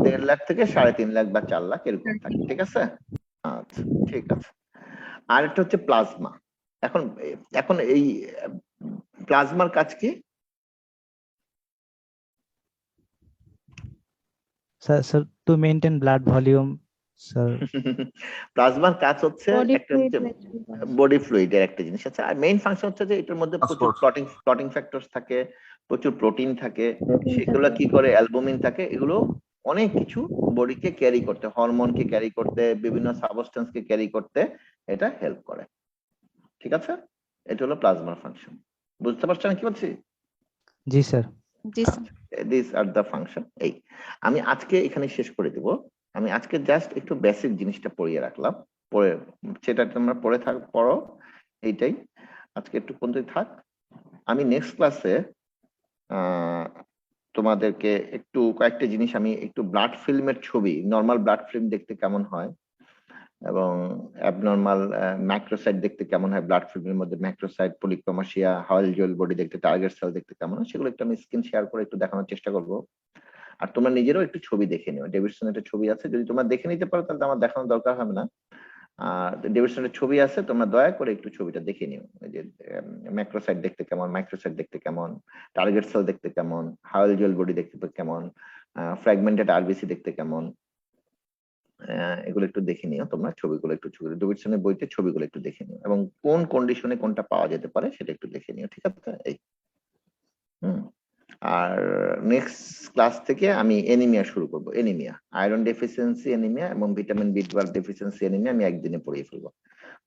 1.5 লাখ থেকে 3.5 লাখ বা 4 লাখ এরকম থাকে, ঠিক আছে? আচ্ছা, ঠিক আছে। আর একটা হচ্ছে প্লাজমা। এখন এই প্লাজমার কাজ কি? Sir to maintain blood volume sir. প্লাজমার কাজ হচ্ছে একটা বডি ফ্লুইডের একটা জিনিস আছে, আর মেইন ফাংশন হচ্ছে যে এটার মধ্যে প্রচুর ক্লটিং ফ্যাক্টরস থাকে, প্রচুর প্রোটিন থাকে, সেগুলো কি করে, অ্যালবুমিন থাকে, এগুলো অনেক কিছু বডিকে ক্যারি করতে, হরমোনকে ক্যারি করতে, বিভিন্ন সাবস্টেন্সকে ক্যারি করতে এটা হেল্প করে, ঠিক আছে? এটা হলো প্লাজমার ফাংশন। বুঝতে পারছো না কি বলছি? জি স্যার। জি sir. This are the function. এই আমি আজকে এখানে শেষ করে দিব। আমি আজকে জাস্ট একটু বেসিক জিনিসটা পড়িয়ে রাখলাম, পরে সেটা তোমরা পড়ো, এইটাই আজকে একটু পর্যন্ত থাক। আমি নেক্সট ক্লাসে তোমাদেরকে একটু কয়েকটা জিনিস, আমি একটু ব্লাড ফিল্মের ছবি, নর্মাল ব্লাড ফিল্ম দেখতে কেমন হয় এবং অ্যাবনর্মাল ম্যাক্রোসাইট দেখতে কেমন হয়, ব্লাড ফিল্মের মধ্যে ম্যাক্রোসাইট, পলিক্রোমাসিয়া, হাওয়াল জেল বডি দেখতে, টার্গেট সেল দেখতে কেমন হয়, সেগুলো একটু আমি স্ক্রিন শেয়ার করে একটু দেখানোর চেষ্টা করবো। আর তোমরা নিজেরও একটু ছবি দেখে নিও, ডেভিডসন একটা ছবি আছে, যদি তোমরা দেখে নিতে পারো তাহলে আমার দেখানোর দরকার হবে না। আর ডেভিডসনের ছবি আছে, তোমরা দয়া করে একটু ছবিটা দেখে নিও, যে ম্যাক্রোসাইট দেখতে কেমন, মাইক্রোসাইট দেখতে কেমন, টার্গেট সেল দেখতে কেমন, হাওয়াল জেল বডি দেখতে কেমন, ফ্র্যাগমেন্টেড আরবিসি দেখতে কেমন, এগুলো একটু দেখে নিও তোমরা। ছবিগুলো একটু ডেভিডসনের বইতে ছবিগুলো একটু দেখে নিও, এবং কোন কন্ডিশনে কোনটা পাওয়া যেতে পারে সেটা একটু দেখে নিও, ঠিক আছে? এই আর নেক্সট ক্লাস থেকে আমি এনিমিয়া শুরু করব। এনিমিয়া, আয়রন ডেফিসিয়েন্সি এনিমিয়া এবং ভিটামিন বি12 ডেফিসিয়েন্সি এনিমিয়া আমি একদিনে পড়িয়ে ফেলবো,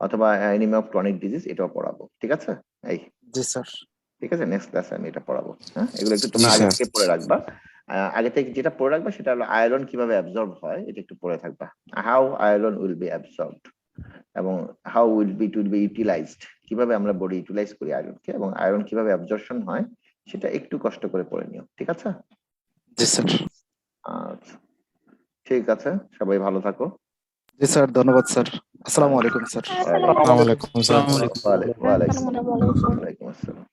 অথবা এনিমিয়া অফ ক্রনিক ডিজিজ এটাও পড়াবো, ঠিক আছে? এই জি স্যার। ঠিক আছে, নেক্সট ক্লাসে আমি এটা পড়াবো। হ্যাঁ, এগুলো একটু তোমরা আগে থেকে পড়ে রাখবা। আগে থেকে যেটা পড়ে রাখবা সেটা হলো আয়রন কিভাবে অ্যাবজর্ব হয়, এটা একটু পড়ে থাকবা। How iron will be absorbed এবং হাউ উইল বি ইউটিলাইজড, কিভাবে আমরা বডি ইউটিলাইজ করি আয়রনকে, এবং আয়রন কিভাবে অ্যাবজর্পশন হয় সেটা একটু কষ্ট করে পড়ে নিও, ঠিক আছে? জি স্যার। আচ্ছা, ঠিক আছে, সবাই ভালো থাকো। জি স্যার, ধন্যবাদ স্যার। আসসালামু আলাইকুম স্যার। ওয়ালাইকুম আসসালাম।